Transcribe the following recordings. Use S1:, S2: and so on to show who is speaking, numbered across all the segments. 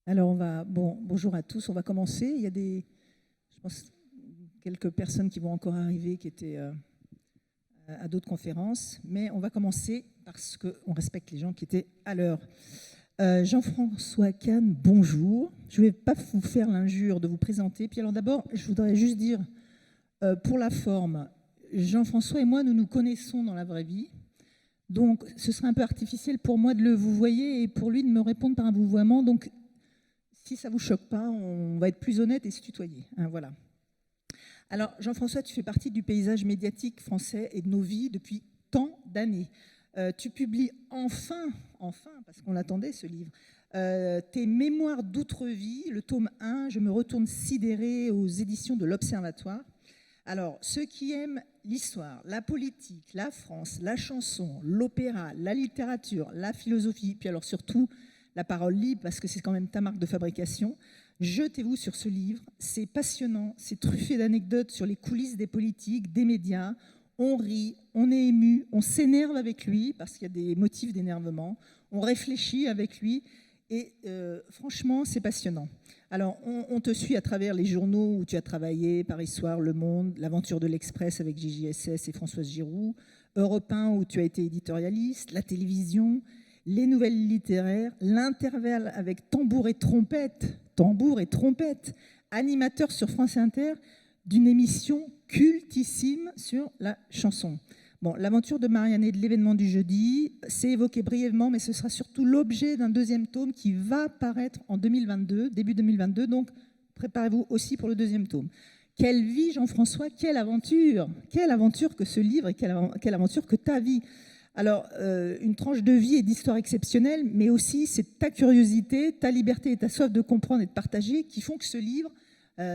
S1: Alors, bonjour à tous. On va commencer. Il y a je pense, quelques personnes qui vont encore arriver qui étaient à d'autres conférences, mais on va commencer parce qu'on respecte les gens qui étaient à l'heure. Jean-François Kahn, bonjour. Je ne vais pas vous faire l'injure de vous présenter. Puis alors d'abord, je voudrais juste dire, pour la forme, Jean-François et moi, nous nous connaissons dans la vraie vie. Donc, ce serait un peu artificiel pour moi de le vous voyer et pour lui de me répondre par un vouvoiement. Donc, si ça ne vous choque pas, on va être plus honnête et se tutoyer. Hein, voilà. Alors, Jean-François, tu fais partie du paysage médiatique français et de nos vies depuis tant d'années. Tu publies enfin, parce qu'on l'attendait ce livre, tes Mémoires d'outre-vie, le tome 1, Je me retourne sidéré aux éditions de l'Observatoire. Alors, ceux qui aiment l'histoire, la politique, la France, la chanson, l'opéra, la littérature, la philosophie, puis alors surtout la parole libre, parce que c'est quand même ta marque de fabrication, jetez-vous sur ce livre. C'est passionnant, c'est truffé d'anecdotes sur les coulisses des politiques, des médias. On rit, on est ému, on s'énerve avec lui, parce qu'il y a des motifs d'énervement. On réfléchit avec lui, et franchement, c'est passionnant. Alors, on te suit à travers les journaux où tu as travaillé, Paris Soir, Le Monde, L'Aventure de l'Express avec JJSS et Françoise Giroud, Europe 1 où tu as été éditorialiste, la télévision, les nouvelles littéraires, l'intervalle avec tambour et trompette, animateur sur France Inter d'une émission cultissime sur la chanson. Bon, l'aventure de Marianne et de l'événement du jeudi, c'est évoqué brièvement, mais ce sera surtout l'objet d'un deuxième tome qui va paraître en 2022, début 2022, donc préparez-vous aussi pour le deuxième tome. Quelle vie, Jean-François, quelle aventure que ce livre et quelle aventure que ta vie. Alors, une tranche de vie et d'histoire exceptionnelle, mais aussi c'est ta curiosité, ta liberté et ta soif de comprendre et de partager qui font que ce livre,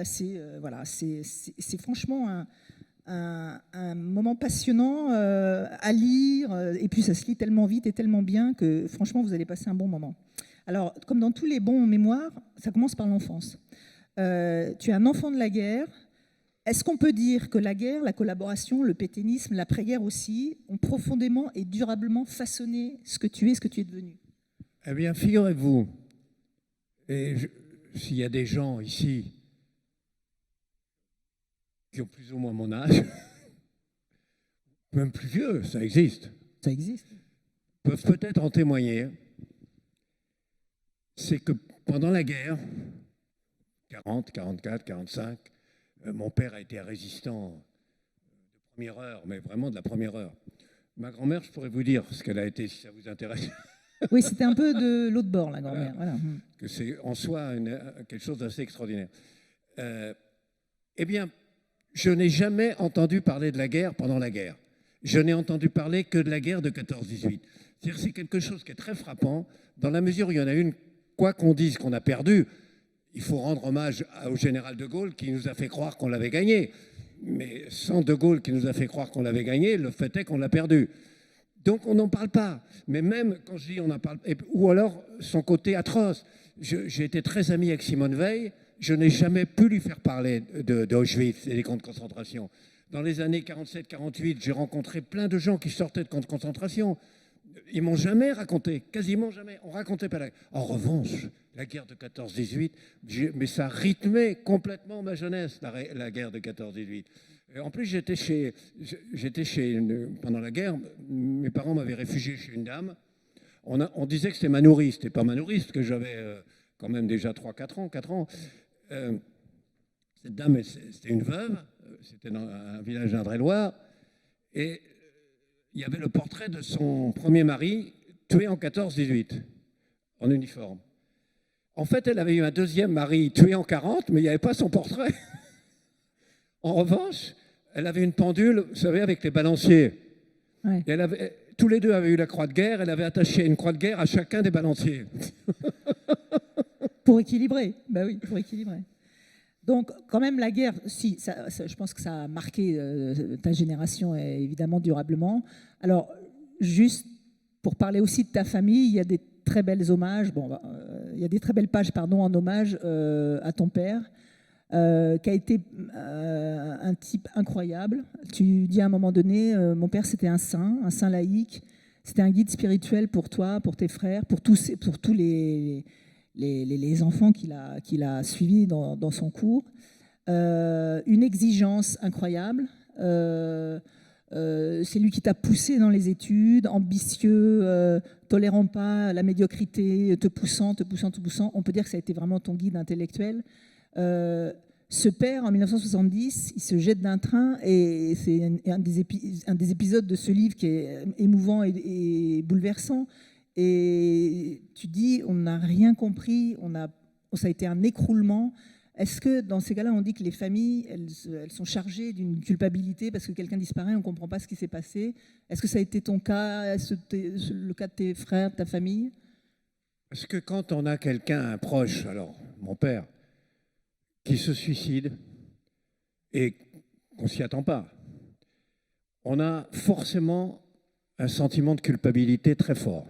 S1: c'est franchement un moment passionnant à lire, et puis ça se lit tellement vite et tellement bien que franchement vous allez passer un bon moment. Alors, comme dans tous les bons mémoires, ça commence par l'enfance. Tu es un enfant de la guerre. Est-ce qu'on peut dire que la guerre, la collaboration, le pétainisme, l'après-guerre aussi, ont profondément et durablement façonné ce que tu es devenu?
S2: Eh bien, figurez-vous, s'il y a des gens ici qui ont plus ou moins mon âge, même plus vieux, ça existe.
S1: Ça existe.
S2: Peuvent peut-être en témoigner. C'est que pendant la guerre, 40, 44, 45, mon père a été un résistant de première heure, mais vraiment de la première heure. Ma grand-mère, je pourrais vous dire ce qu'elle a été, si ça vous intéresse.
S1: Oui, c'était un peu de l'autre bord, la grand-mère. Voilà.
S2: Que c'est en soi quelque chose d'assez extraordinaire. Eh bien, je n'ai jamais entendu parler de la guerre pendant la guerre. Je n'ai entendu parler que de la guerre de 14-18. C'est-à-dire c'est quelque chose qui est très frappant, dans la mesure où il y en a une, quoi qu'on dise qu'on a perdu, il faut rendre hommage au général de Gaulle qui nous a fait croire qu'on l'avait gagné. Mais sans de Gaulle qui nous a fait croire qu'on l'avait gagné, le fait est qu'on l'a perdu. Donc on n'en parle pas. Mais même quand je dis on en parle, ou alors son côté atroce. J'ai été très ami avec Simone Veil. Je n'ai jamais pu lui faire parler d'Auschwitz et des camps de concentration. Dans les années 47-48, j'ai rencontré plein de gens qui sortaient de camps de concentration. Ils m'ont jamais raconté, quasiment jamais. On racontait pas la guerre. En revanche, la guerre de 14-18, mais ça rythmait complètement ma jeunesse, la guerre de 14-18. En plus, pendant la guerre, mes parents m'avaient réfugié chez une dame. On disait que c'était ma nourrice. C'était pas ma nourrice, parce que j'avais quand même déjà 4 ans. Cette dame, c'était une veuve. C'était dans un village d'Indre-et-Loire. Et il y avait le portrait de son premier mari, tué en 14-18, en uniforme. En fait, elle avait eu un deuxième mari tué en 40, mais il n'y avait pas son portrait. En revanche, elle avait une pendule, vous savez, avec les balanciers.
S1: Ouais.
S2: Et tous les deux avaient eu la croix de guerre. Elle avait attaché une croix de guerre à chacun des balanciers.
S1: Pour équilibrer. Ben oui, pour équilibrer. Donc, quand même, la guerre, si, je pense que ça a marqué ta génération, évidemment, durablement. Alors, juste pour parler aussi de ta famille, il y a des très belles hommages. Il y a des très belles pages, en hommage à ton père, qui a été un type incroyable. Tu dis à un moment donné, mon père, c'était un saint laïque. C'était un guide spirituel pour toi, pour tes frères, pour tous les les enfants qu'il a suivis dans son cours. Une exigence incroyable. C'est lui qui t'a poussé dans les études, ambitieux, tolérant pas la médiocrité, te poussant. On peut dire que ça a été vraiment ton guide intellectuel. Ce père, en 1970, il se jette d'un train et c'est un des épisodes de ce livre qui est émouvant et bouleversant. Et tu dis, on n'a rien compris, ça a été un écroulement. Est-ce que dans ces cas-là, on dit que les familles, elles sont chargées d'une culpabilité parce que quelqu'un disparaît, on ne comprend pas ce qui s'est passé? Est-ce que ça a été ton cas, le cas de tes frères, de ta famille?
S2: Parce que quand on a quelqu'un, un proche, alors mon père, qui se suicide et qu'on ne s'y attend pas, on a forcément un sentiment de culpabilité très fort.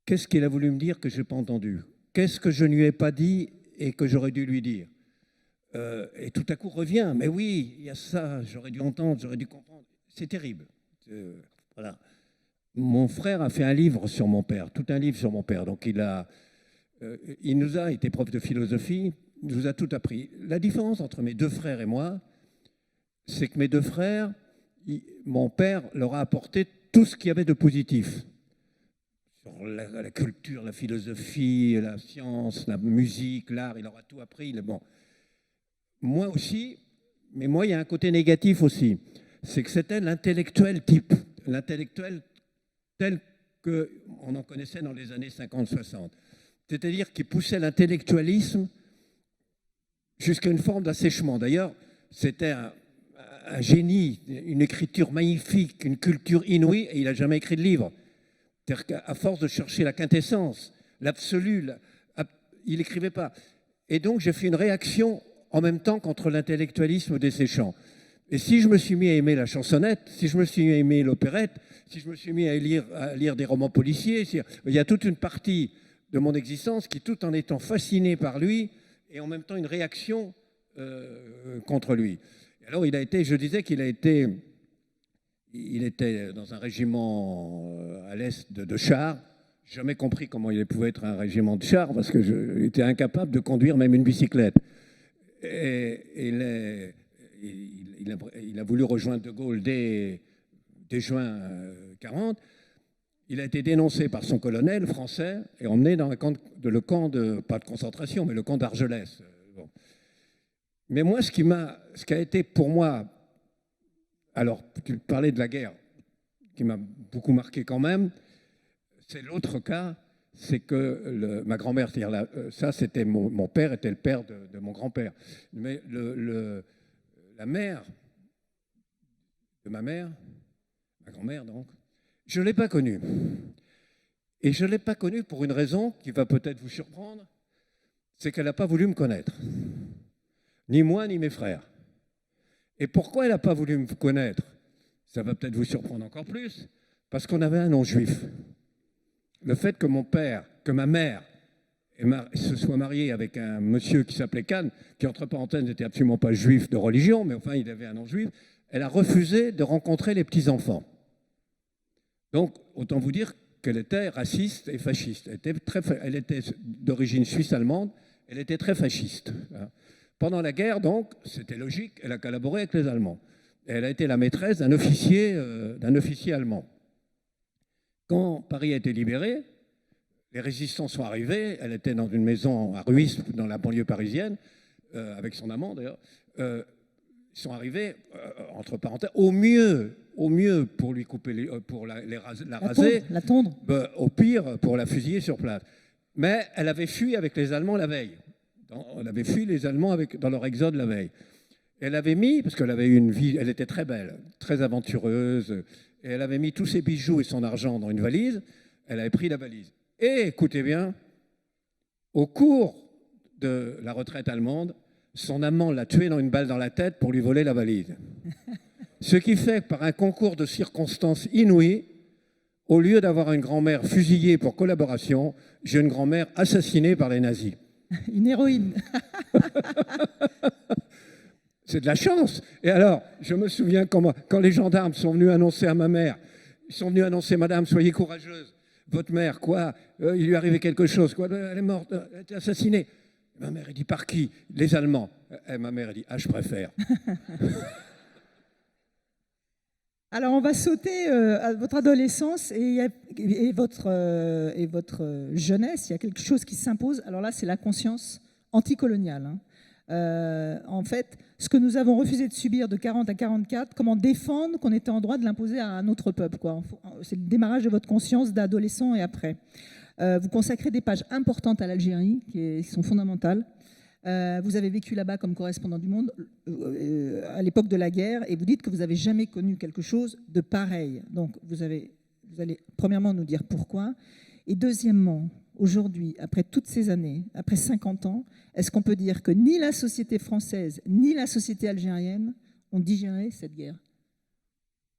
S2: Qu'est-ce qu'il a voulu me dire que je n'ai pas entendu? Qu'est-ce que je ne lui ai pas dit et que j'aurais dû lui dire? Et tout à coup revient, mais oui, il y a ça, j'aurais dû entendre, j'aurais dû comprendre. C'est terrible. Voilà. Mon frère a fait un livre sur mon père, tout un livre sur mon père. Donc il nous a été prof de philosophie, il nous a tout appris. La différence entre mes deux frères et moi, c'est que mes deux frères, mon père leur a apporté tout ce qu'il y avait de positif. Sur la culture, la philosophie, la science, la musique, l'art, il leur a tout appris. Bon. Moi aussi, mais moi, il y a un côté négatif aussi. C'est que c'était l'intellectuel type, l'intellectuel tel qu'on en connaissait dans les années 50-60. C'est-à-dire qu'il poussait l'intellectualisme jusqu'à une forme d'assèchement. D'ailleurs, c'était un génie, une écriture magnifique, une culture inouïe, et il n'a jamais écrit de livre. C'est-à-dire qu'à force de chercher la quintessence, l'absolu, il n'écrivait pas. Et donc, j'ai fait une réaction en même temps contre l'intellectualisme desséchant. Et si je me suis mis à aimer la chansonnette, si je me suis mis à aimer l'opérette, si je me suis mis à lire des romans policiers, il y a toute une partie de mon existence qui, tout en étant fasciné par lui, et en même temps une réaction contre lui. Alors, je disais qu'il était dans un régiment à l'est de chars. Je n'ai jamais compris comment il pouvait être un régiment de chars, parce que j'étais incapable de conduire même une bicyclette. Et il a voulu rejoindre De Gaulle dès juin 40. Il a été dénoncé par son colonel français et emmené dans pas de concentration, mais le camp d'Argelès. Bon. Mais moi, ce qui a été pour moi, alors tu parlais de la guerre, qui m'a beaucoup marqué quand même, c'est l'autre cas, c'est que ma grand-mère, c'est-à-dire ça, c'était mon père était le père de mon grand-père. Mais la mère de ma mère, ma grand-mère donc, je ne l'ai pas connue. Et je ne l'ai pas connue pour une raison qui va peut-être vous surprendre, c'est qu'elle n'a pas voulu me connaître. Ni moi, ni mes frères. Et pourquoi elle n'a pas voulu me connaître? Ça va peut-être vous surprendre encore plus, parce qu'on avait un nom juif. Le fait que mon père, que ma mère se soit mariée avec un monsieur qui s'appelait Kahn, qui entre parenthèses n'était absolument pas juif de religion, mais enfin il avait un nom juif, elle a refusé de rencontrer les petits-enfants. Donc, autant vous dire qu'elle était raciste et fasciste. Elle était d'origine suisse-allemande, elle était très fasciste. Pendant la guerre, donc, c'était logique, elle a collaboré avec les Allemands. Et elle a été la maîtresse d'un officier allemand. Quand Paris a été libéré, les résistants sont arrivés, elle était dans une maison à Ruistre, dans la banlieue parisienne, avec son amant d'ailleurs. Ils sont arrivés, entre parenthèses, au mieux pour lui couper, pour la raser,
S1: la tondre.
S2: Au pire pour la fusiller sur place. Mais elle avait fui avec les Allemands la veille. Elle avait fui les Allemands dans leur exode la veille. Elle avait mis, parce qu'elle avait eu une vie, elle était très belle, très aventureuse, et elle avait mis tous ses bijoux et son argent dans une valise. Elle avait pris la valise. Et écoutez bien, au cours de la retraite allemande, son amant l'a tuée dans une balle dans la tête pour lui voler la valise. Ce qui fait que par un concours de circonstances inouïes, au lieu d'avoir une grand-mère fusillée pour collaboration, j'ai une grand-mère assassinée par les nazis.
S1: Une héroïne.
S2: C'est de la chance. Et alors, je me souviens quand les gendarmes sont venus annoncer à ma mère, ils sont venus annoncer, Madame, soyez courageuse, Votre mère, quoi? Il lui est arrivé quelque chose, quoi? Elle est morte, elle a été assassinée. Ma mère, elle dit, par qui? Les Allemands. Et ma mère, elle dit, ah, je préfère.
S1: Alors, on va sauter à votre adolescence et votre jeunesse. Il y a quelque chose qui s'impose. Alors là, c'est la conscience anticoloniale. Hein. En fait, ce que nous avons refusé de subir de 40 à 44, comment défendre qu'on était en droit de l'imposer à un autre peuple, quoi. C'est le démarrage de votre conscience d'adolescent et après. Vous consacrez des pages importantes à l'Algérie, qui sont fondamentales. Vous avez vécu là-bas comme correspondant du Monde à l'époque de la guerre et vous dites que vous n'avez jamais connu quelque chose de pareil. Donc vous allez premièrement nous dire pourquoi. Et deuxièmement, aujourd'hui, après toutes ces années, après 50 ans, est-ce qu'on peut dire que ni la société française ni la société algérienne ont digéré cette guerre?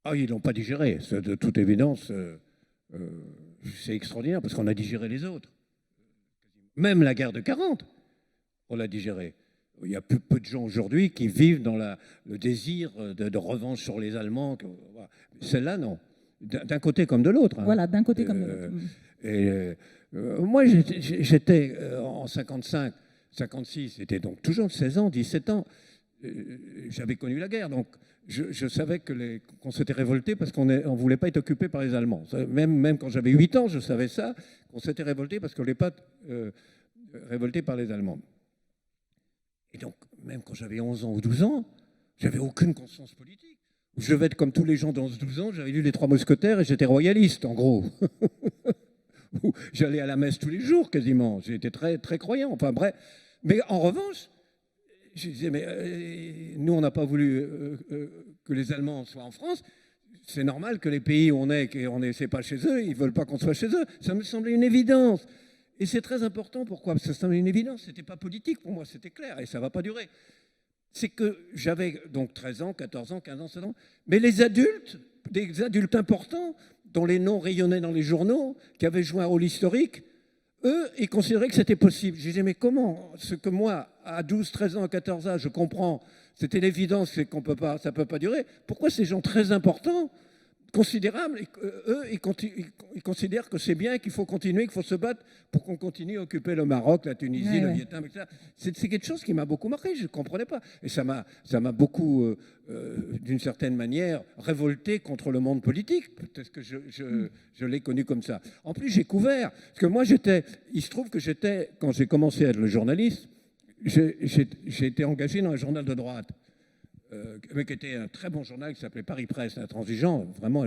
S2: Ah, ils ne l'ont pas digéré. De toute évidence, c'est extraordinaire parce qu'on a digéré les autres. Même la guerre de 40. On l'a digéré. Il y a peu de gens aujourd'hui qui vivent dans le désir de revanche sur les Allemands. Celle-là, non. D'un côté comme de l'autre. Hein.
S1: Voilà, d'un côté comme de l'autre.
S2: Moi, j'étais en 55, 56, c'était donc toujours 16 ans, 17 ans. J'avais connu la guerre, donc je savais qu'on s'était révolté parce qu'on ne voulait pas être occupé par les Allemands. Même quand j'avais 8 ans, je savais ça, qu'on s'était révolté parce qu'on ne voulait pas être révolté par les Allemands. Et donc, même quand j'avais 11 ans ou 12 ans, j'avais aucune conscience politique. Je devais être comme tous les gens dans 12 ans, j'avais lu Les Trois Mousquetaires et j'étais royaliste, en gros. J'allais à la messe tous les jours, quasiment. J'étais très, très croyant. Enfin, bref. Mais en revanche, je disais, mais nous, on n'a pas voulu que les Allemands soient en France. C'est normal que les pays où on est, qu'on n'est pas chez eux, ils ne veulent pas qu'on soit chez eux. Ça me semblait une évidence. Et c'est très important. Pourquoi? Parce que ça semblait une évidence. Ce n'était pas politique pour moi, c'était clair. Et ça ne va pas durer. C'est que j'avais donc 13 ans, 14 ans, 15 ans, 16 ans. Mais les adultes, des adultes importants, dont les noms rayonnaient dans les journaux, qui avaient joué un rôle historique, eux, ils considéraient que c'était possible. Je disais, mais comment? Ce que moi, à 12, 13 ans, à 14 ans, je comprends, c'était l'évidence, c'est qu'on peut pas, ça ne peut pas durer. Pourquoi ces gens très importants, considérables, eux, ils considèrent que c'est bien, qu'il faut continuer, qu'il faut se battre pour qu'on continue à occuper le Maroc, la Tunisie, le Vietnam, etc. C'est quelque chose qui m'a beaucoup marqué, je ne comprenais pas. Et ça m'a beaucoup, d'une certaine manière, révolté contre le monde politique, parce que je l'ai connu comme ça. En plus, j'ai couvert, parce que moi, il se trouve que quand j'ai commencé à être le journaliste, j'ai été engagé dans un journal de droite. Mais qui était un très bon journal qui s'appelait Paris Presse, intransigeant, vraiment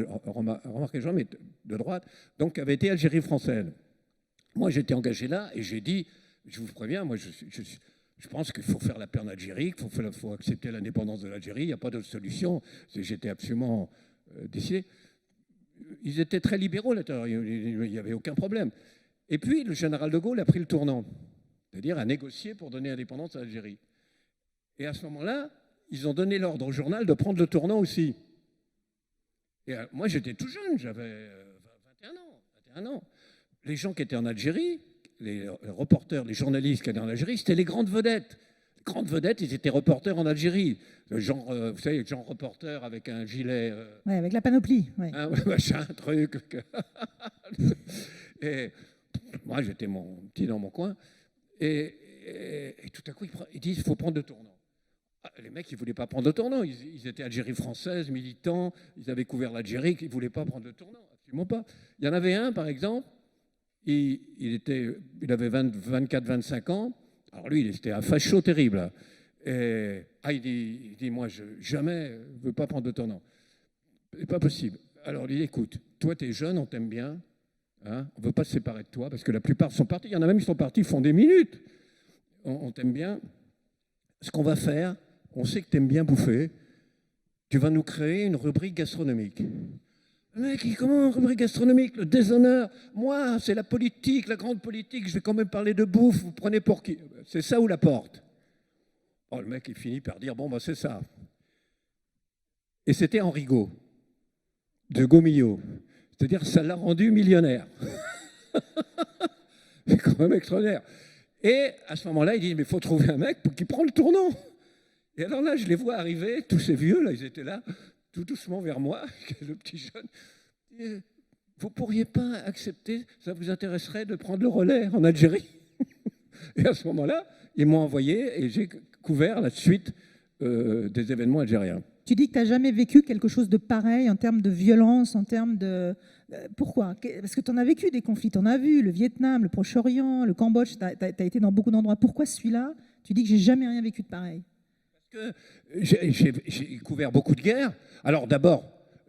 S2: remarqué, mais de droite, donc qui avait été Algérie française. Moi, j'étais engagé là et j'ai dit, je vous préviens, moi, je pense qu'il faut faire la paix en Algérie, qu'il faut accepter l'indépendance de l'Algérie, il n'y a pas d'autre solution. J'étais absolument décidé. Ils étaient très libéraux à l'intérieur, il n'y avait aucun problème. Et puis, le général de Gaulle a pris le tournant, c'est-à-dire a négocié pour donner l'indépendance à l'Algérie. Et à ce moment-là, ils ont donné l'ordre au journal de prendre le tournant aussi. Et moi, j'étais tout jeune, j'avais 21 ans. Les gens qui étaient en Algérie, les reporters, les journalistes qui étaient en Algérie, c'était les grandes vedettes. Les grandes vedettes, ils étaient reporters en Algérie. Genre, vous savez, genre reporter avec un gilet...
S1: Oui, avec la panoplie. Ouais.
S2: Un machin, un truc. Et moi, j'étais petit dans mon coin. Et tout à coup, ils disent, il faut prendre le tournant. Les mecs, ils ne voulaient pas prendre le tournant. Ils étaient Algérie française, militants. Ils avaient couvert l'Algérie. Ils ne voulaient pas prendre le tournant. Absolument pas. Il y en avait un, par exemple. Il avait 24-25 ans. Alors lui, c'était un facho terrible. Et, il dit, moi, jamais, je ne veux pas prendre le tournant. C'est pas possible. Alors il dit, écoute, toi, tu es jeune, on t'aime bien. Hein, on ne veut pas se séparer de toi, parce que la plupart sont partis. Il y en a même qui sont partis, ils font des minutes. On t'aime bien. Ce qu'on va faire, on sait que tu aimes bien bouffer. Tu vas nous créer une rubrique gastronomique. Le mec, comment une rubrique gastronomique? Le déshonneur. Moi, c'est la politique, la grande politique. Je vais quand même parler de bouffe. Vous prenez pour qui? C'est ça ou la porte? Oh, le mec, il finit par dire, bon, bah, c'est ça. Et c'était Henri Gault, de Gaumillot. C'est-à-dire, ça l'a rendu millionnaire. C'est quand même extraordinaire. Et à ce moment-là, il dit, mais il faut trouver un mec qui prend le tournant. Et alors là, je les vois arriver, tous ces vieux, là, ils étaient là, tout doucement vers moi, le petit jeune. vous ne pourriez pas accepter, ça vous intéresserait de prendre le relais en Algérie? Et à ce moment-là, ils m'ont envoyé et j'ai couvert la suite des événements algériens.
S1: Tu dis que tu n'as jamais vécu quelque chose de pareil en termes de violence, en termes de... Pourquoi? Parce que tu en as vécu des conflits, tu en as vu, le Vietnam, le Proche-Orient, le Cambodge, tu as été dans beaucoup d'endroits. Pourquoi celui-là, tu dis que j'ai jamais rien vécu de pareil?
S2: Parce que j'ai couvert beaucoup de guerres. Alors d'abord,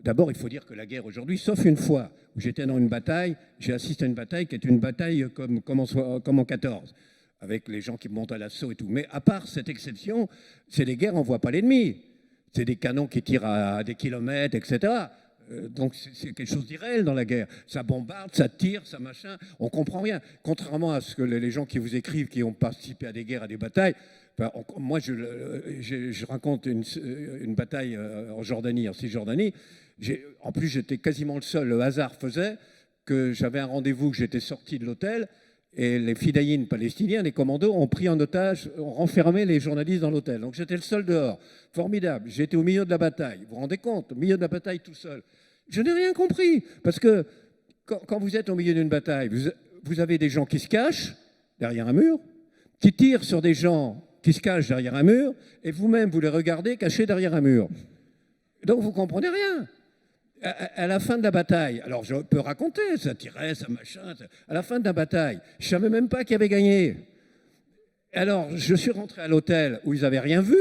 S2: il faut dire que la guerre aujourd'hui, sauf une fois où j'étais dans une bataille, j'ai assisté à une bataille qui est une bataille comme en 14, avec les gens qui montent à l'assaut et tout. Mais à part cette exception, c'est des guerres, on ne voit pas l'ennemi. C'est des canons qui tirent à des kilomètres, etc. Donc c'est quelque chose d'irréel dans la guerre. Ça bombarde, ça tire, ça machin. On ne comprend rien. Contrairement à ce que les gens qui vous écrivent, qui ont participé à des guerres, à des batailles, enfin, moi je raconte une bataille en Jordanie, en Cisjordanie. En plus, j'étais quasiment le seul. Le hasard faisait que j'avais un rendez-vous, que j'étais sorti de l'hôtel. Et les fidayines palestiniens, les commandos, ont pris en otage, ont renfermé les journalistes dans l'hôtel. Donc j'étais le seul dehors. Formidable. J'étais au milieu de la bataille. Vous vous rendez compte? Au milieu de la bataille tout seul. Je n'ai rien compris. Parce que quand vous êtes au milieu d'une bataille, vous avez des gens qui se cachent derrière un mur, qui tirent sur des gens qui se cachent derrière un mur, et vous-même, vous les regardez cachés derrière un mur. Donc vous ne comprenez rien. À la fin de la bataille, alors je peux raconter, ça tirait, ça machin, à la fin de la bataille, je ne savais même pas qui avait gagné. Alors je suis rentré à l'hôtel où ils n'avaient rien vu,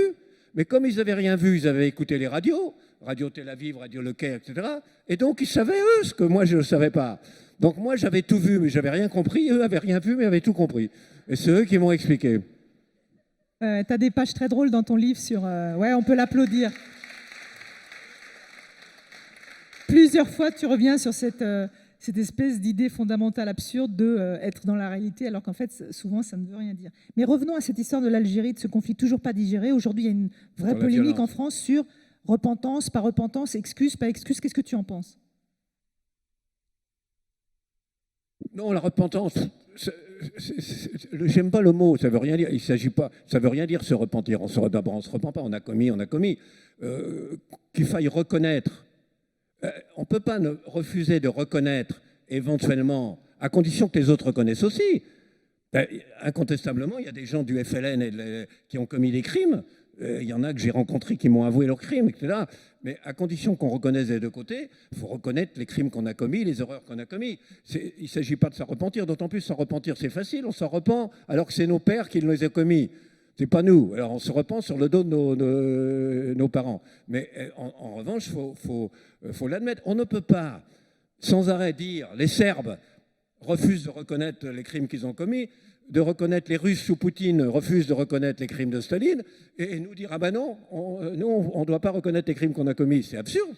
S2: mais comme ils n'avaient rien vu, ils avaient écouté les radios, Radio Tel Aviv, Radio Le Caire, etc. Et donc ils savaient eux ce que moi je ne savais pas. Donc moi j'avais tout vu, mais je n'avais rien compris, eux n'avaient rien vu, mais avaient tout compris. Et c'est eux qui m'ont expliqué.
S1: Tu as des pages très drôles dans ton livre sur... ouais, on peut l'applaudir. Plusieurs fois, tu reviens sur cette espèce d'idée fondamentale absurde d'être dans la réalité, alors qu'en fait, souvent, ça ne veut rien dire. Mais revenons à cette histoire de l'Algérie, de ce conflit toujours pas digéré. Aujourd'hui, il y a une vraie polémique en France sur repentance, pas repentance, excuse, pas excuse. Qu'est-ce que tu en penses?
S2: Non, la repentance, j'aime pas le mot, ça veut rien dire. Il s'agit pas, ça veut rien dire se repentir. D'abord, on se repent pas, on a commis. Qu'il faille reconnaître. On ne peut pas refuser de reconnaître éventuellement, à condition que les autres reconnaissent aussi. Incontestablement, il y a des gens du FLN qui ont commis des crimes. Il y en a que j'ai rencontrés qui m'ont avoué leurs crimes, etc. Mais à condition qu'on reconnaisse des deux côtés, il faut reconnaître les crimes qu'on a commis, les erreurs qu'on a commis. Il ne s'agit pas de s'en repentir, d'autant plus s'en repentir, c'est facile. On s'en repent alors que c'est nos pères qui les ont commis. C'est pas nous. Alors on se repent sur le dos de nos parents. Mais en revanche, faut l'admettre. On ne peut pas sans arrêt dire les Serbes refusent de reconnaître les crimes qu'ils ont commis, de reconnaître les Russes sous Poutine refusent de reconnaître les crimes de Staline, et nous dire ah ben non, nous on ne doit pas reconnaître les crimes qu'on a commis. C'est absurde,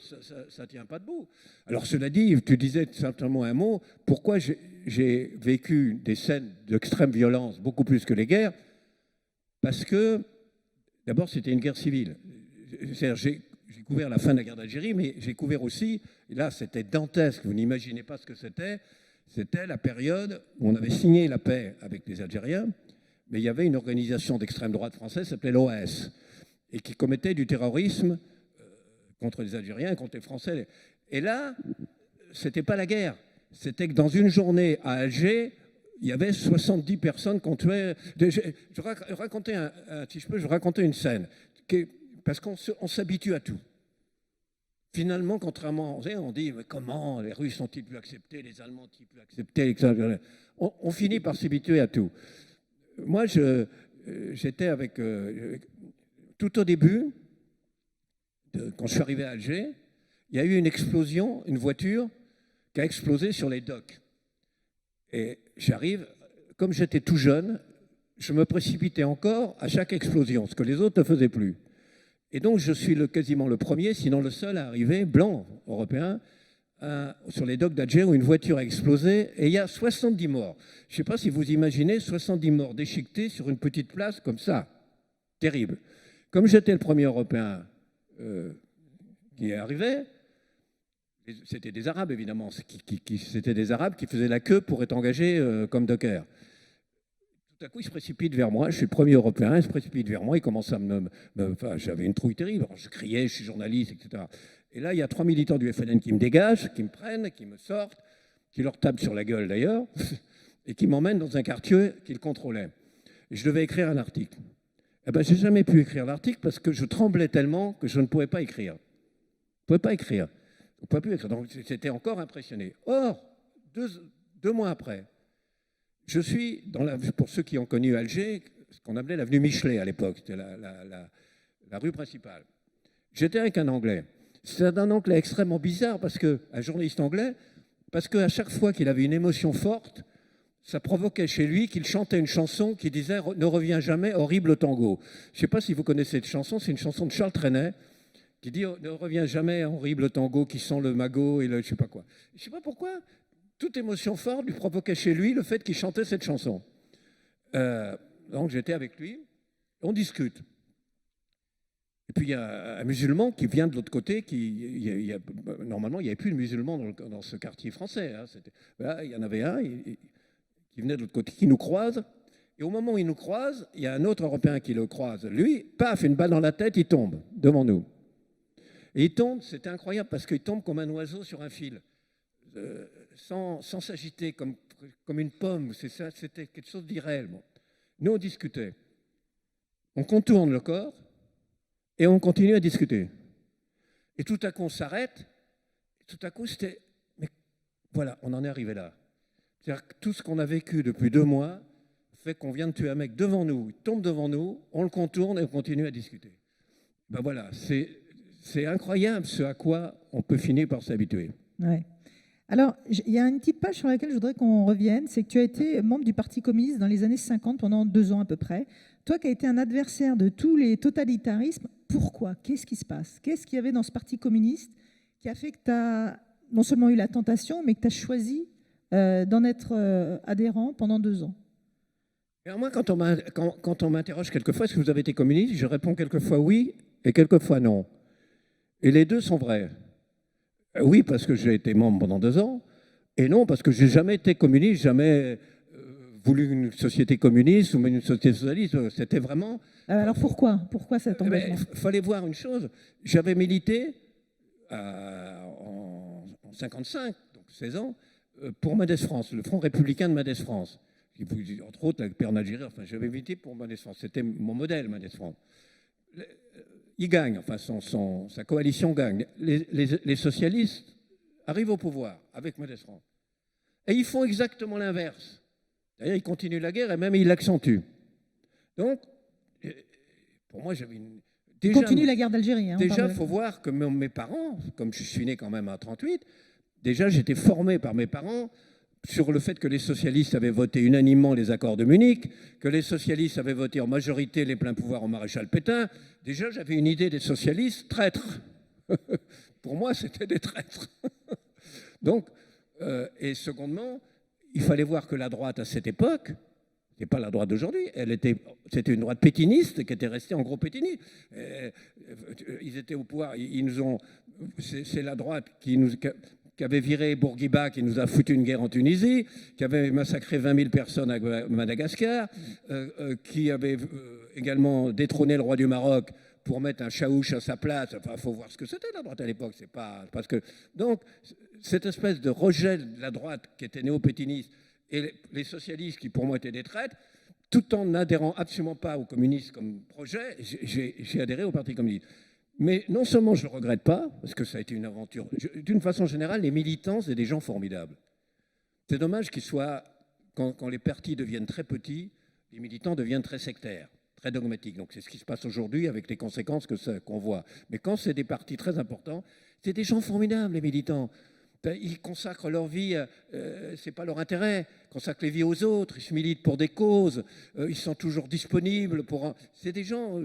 S2: ça ne tient pas debout. Alors cela dit, tu disais simplement un mot. Pourquoi j'ai vécu des scènes d'extrême violence beaucoup plus que les guerres? Parce que, d'abord, c'était une guerre civile. J'ai couvert la fin de la guerre d'Algérie, mais j'ai couvert aussi, et là c'était dantesque, vous n'imaginez pas ce que c'était la période où on avait signé la paix avec les Algériens, mais il y avait une organisation d'extrême droite française qui s'appelait l'OAS, et qui commettait du terrorisme contre les Algériens et contre les Français. Et là, c'était pas la guerre, c'était que dans une journée à Alger, il y avait 70 personnes qu'on tuait. Je racontais une scène, parce qu'on s'habitue à tout. Finalement, contrairement, on dit, mais comment les Russes ont-ils pu accepter, les Allemands ont-ils pu accepter, etc. On finit par s'habituer à tout. Moi, j'étais avec... tout au début, quand je suis arrivé à Alger, il y a eu une explosion, une voiture qui a explosé sur les docks. Et j'arrive, comme j'étais tout jeune, je me précipitais encore à chaque explosion, ce que les autres ne faisaient plus. Et donc je suis quasiment le premier, sinon le seul à arriver, blanc, européen, sur les docks d'Alger où une voiture a explosé et il y a 70 morts. Je ne sais pas si vous imaginez 70 morts déchiquetés sur une petite place comme ça. Terrible. Comme j'étais le premier Européen qui est arrivé, c'était des Arabes, évidemment. C'était des Arabes qui faisaient la queue pour être engagés comme dockers. Tout à coup, ils se précipitent vers moi. Je suis le premier Européen, ils se précipitent vers moi. Ils commencent à enfin, j'avais une trouille terrible. Alors, je criais, je suis journaliste, etc. Et là, il y a 3 militants du FLN qui me dégagent, qui me prennent, qui me sortent. qui leur tape sur la gueule d'ailleurs, et qui m'emmène dans un quartier qu'ils contrôlaient. Et je devais écrire un article. Eh ben, je n'ai jamais pu écrire l'article parce que je tremblais tellement que je ne pouvais pas écrire. Je ne pouvais pas écrire. Je ne pouvais plus écrire. Donc j'étais encore impressionné. Or, deux mois après, je suis, pour ceux qui ont connu Alger, ce qu'on appelait l'avenue Michelet à l'époque, c'était la rue principale. J'étais avec un Anglais. C'était un Anglais extrêmement bizarre, un journaliste anglais, parce qu'à chaque fois qu'il avait une émotion forte, ça provoquait chez lui qu'il chantait une chanson qui disait « Ne reviens jamais, horrible tango ». Je ne sais pas si vous connaissez cette chanson, c'est une chanson de Charles Trenet qui dit « Ne reviens jamais, horrible tango qui sent le magot et le je ne sais pas quoi ». Je ne sais pas pourquoi, toute émotion forte lui provoquait chez lui le fait qu'il chantait cette chanson. Donc j'étais avec lui, on discute. Et puis il y a un musulman qui vient de l'autre côté, normalement il n'y avait plus de musulmans dans ce quartier français. Hein, il y en avait un qui venait de l'autre côté, qui nous croise. Et au moment où il nous croise, il y a un autre Européen qui le croise. Lui, paf, une balle dans la tête, il tombe devant nous. Et il tombe, c'était incroyable, parce qu'il tombe comme un oiseau sur un fil, sans s'agiter, comme une pomme. C'était quelque chose d'irréel. Bon. Nous, on discutait. On contourne le corps et on continue à discuter. Et tout à coup, on s'arrête. Et tout à coup, c'était... Mais voilà, on en est arrivé là. C'est-à-dire que tout ce qu'on a vécu depuis 2 mois fait qu'on vient de tuer un mec devant nous, il tombe devant nous, on le contourne et on continue à discuter. Ben voilà, c'est incroyable ce à quoi on peut finir par s'habituer.
S1: Ouais. Alors, il y a une petite page sur laquelle je voudrais qu'on revienne, c'est que tu as été membre du Parti communiste dans les années 50 pendant 2 ans à peu près. Toi qui as été un adversaire de tous les totalitarismes, pourquoi? Qu'est-ce qui se passe? Qu'est-ce qu'il y avait dans ce Parti communiste qui a fait que tu as non seulement eu la tentation, mais que tu as choisi d'en être adhérent pendant 2 ans?
S2: Alors moi, quand on m'interroge quelquefois, est-ce que vous avez été communiste, je réponds quelquefois oui et quelquefois non. Et les deux sont vrais. Oui, parce que j'ai été membre pendant 2 ans, et non, parce que je n'ai jamais été communiste, jamais voulu une société communiste ou même une société socialiste. C'était vraiment...
S1: Alors pourquoi cet engagement?
S2: Il fallait voir une chose. J'avais milité en 55, donc 16 ans, pour Mendes France, le Front républicain de Mendes France. Entre autres, avec Père Nadjiri, enfin, j'avais milité pour Mendes France. C'était mon modèle, Mendes France. Il gagne, enfin, sa coalition gagne. Les socialistes arrivent au pouvoir avec Mendes France. Et ils font exactement l'inverse. D'ailleurs, ils continuent la guerre et même ils l'accentuent. Donc, pour moi, j'avais une...
S1: Déjà, continue la guerre d'Algérie. Hein,
S2: déjà, il faut voir que mes parents, comme je suis né quand même à 38, déjà, j'étais formé par mes parents sur le fait que les socialistes avaient voté unanimement les accords de Munich, que les socialistes avaient voté en majorité les pleins pouvoirs au maréchal Pétain. Déjà, j'avais une idée des socialistes traîtres. Pour moi, c'était des traîtres. Donc, et secondement, il fallait voir que la droite à cette époque, c'est pas la droite d'aujourd'hui, c'était une droite pétiniste qui était restée en gros pétiniste. Ils étaient au pouvoir, c'est la droite qui avait viré Bourguiba, qui nous a foutu une guerre en Tunisie, qui avait massacré 20 000 personnes à Madagascar, qui avait également détrôné le roi du Maroc pour mettre un chaouche à sa place. Enfin, il faut voir ce que c'était la droite à l'époque. C'est pas parce que donc cette espèce de rejet de la droite qui était néo-pétiniste et les socialistes qui pour moi étaient des traîtres, tout en n'adhérant absolument pas aux communistes comme projet, j'ai adhéré au Parti communiste. Mais non seulement je ne le regrette pas, parce que ça a été une aventure. D'une façon générale, les militants, c'est des gens formidables. C'est dommage qu'ils soient, quand les partis deviennent très petits, les militants deviennent très sectaires, très dogmatiques. Donc c'est ce qui se passe aujourd'hui avec les conséquences qu'on voit. Mais quand c'est des partis très importants, c'est des gens formidables, les militants. Ils consacrent leur vie, c'est pas leur intérêt, ils consacrent les vies aux autres, ils se militent pour des causes, ils sont toujours disponibles pour... C'est des gens,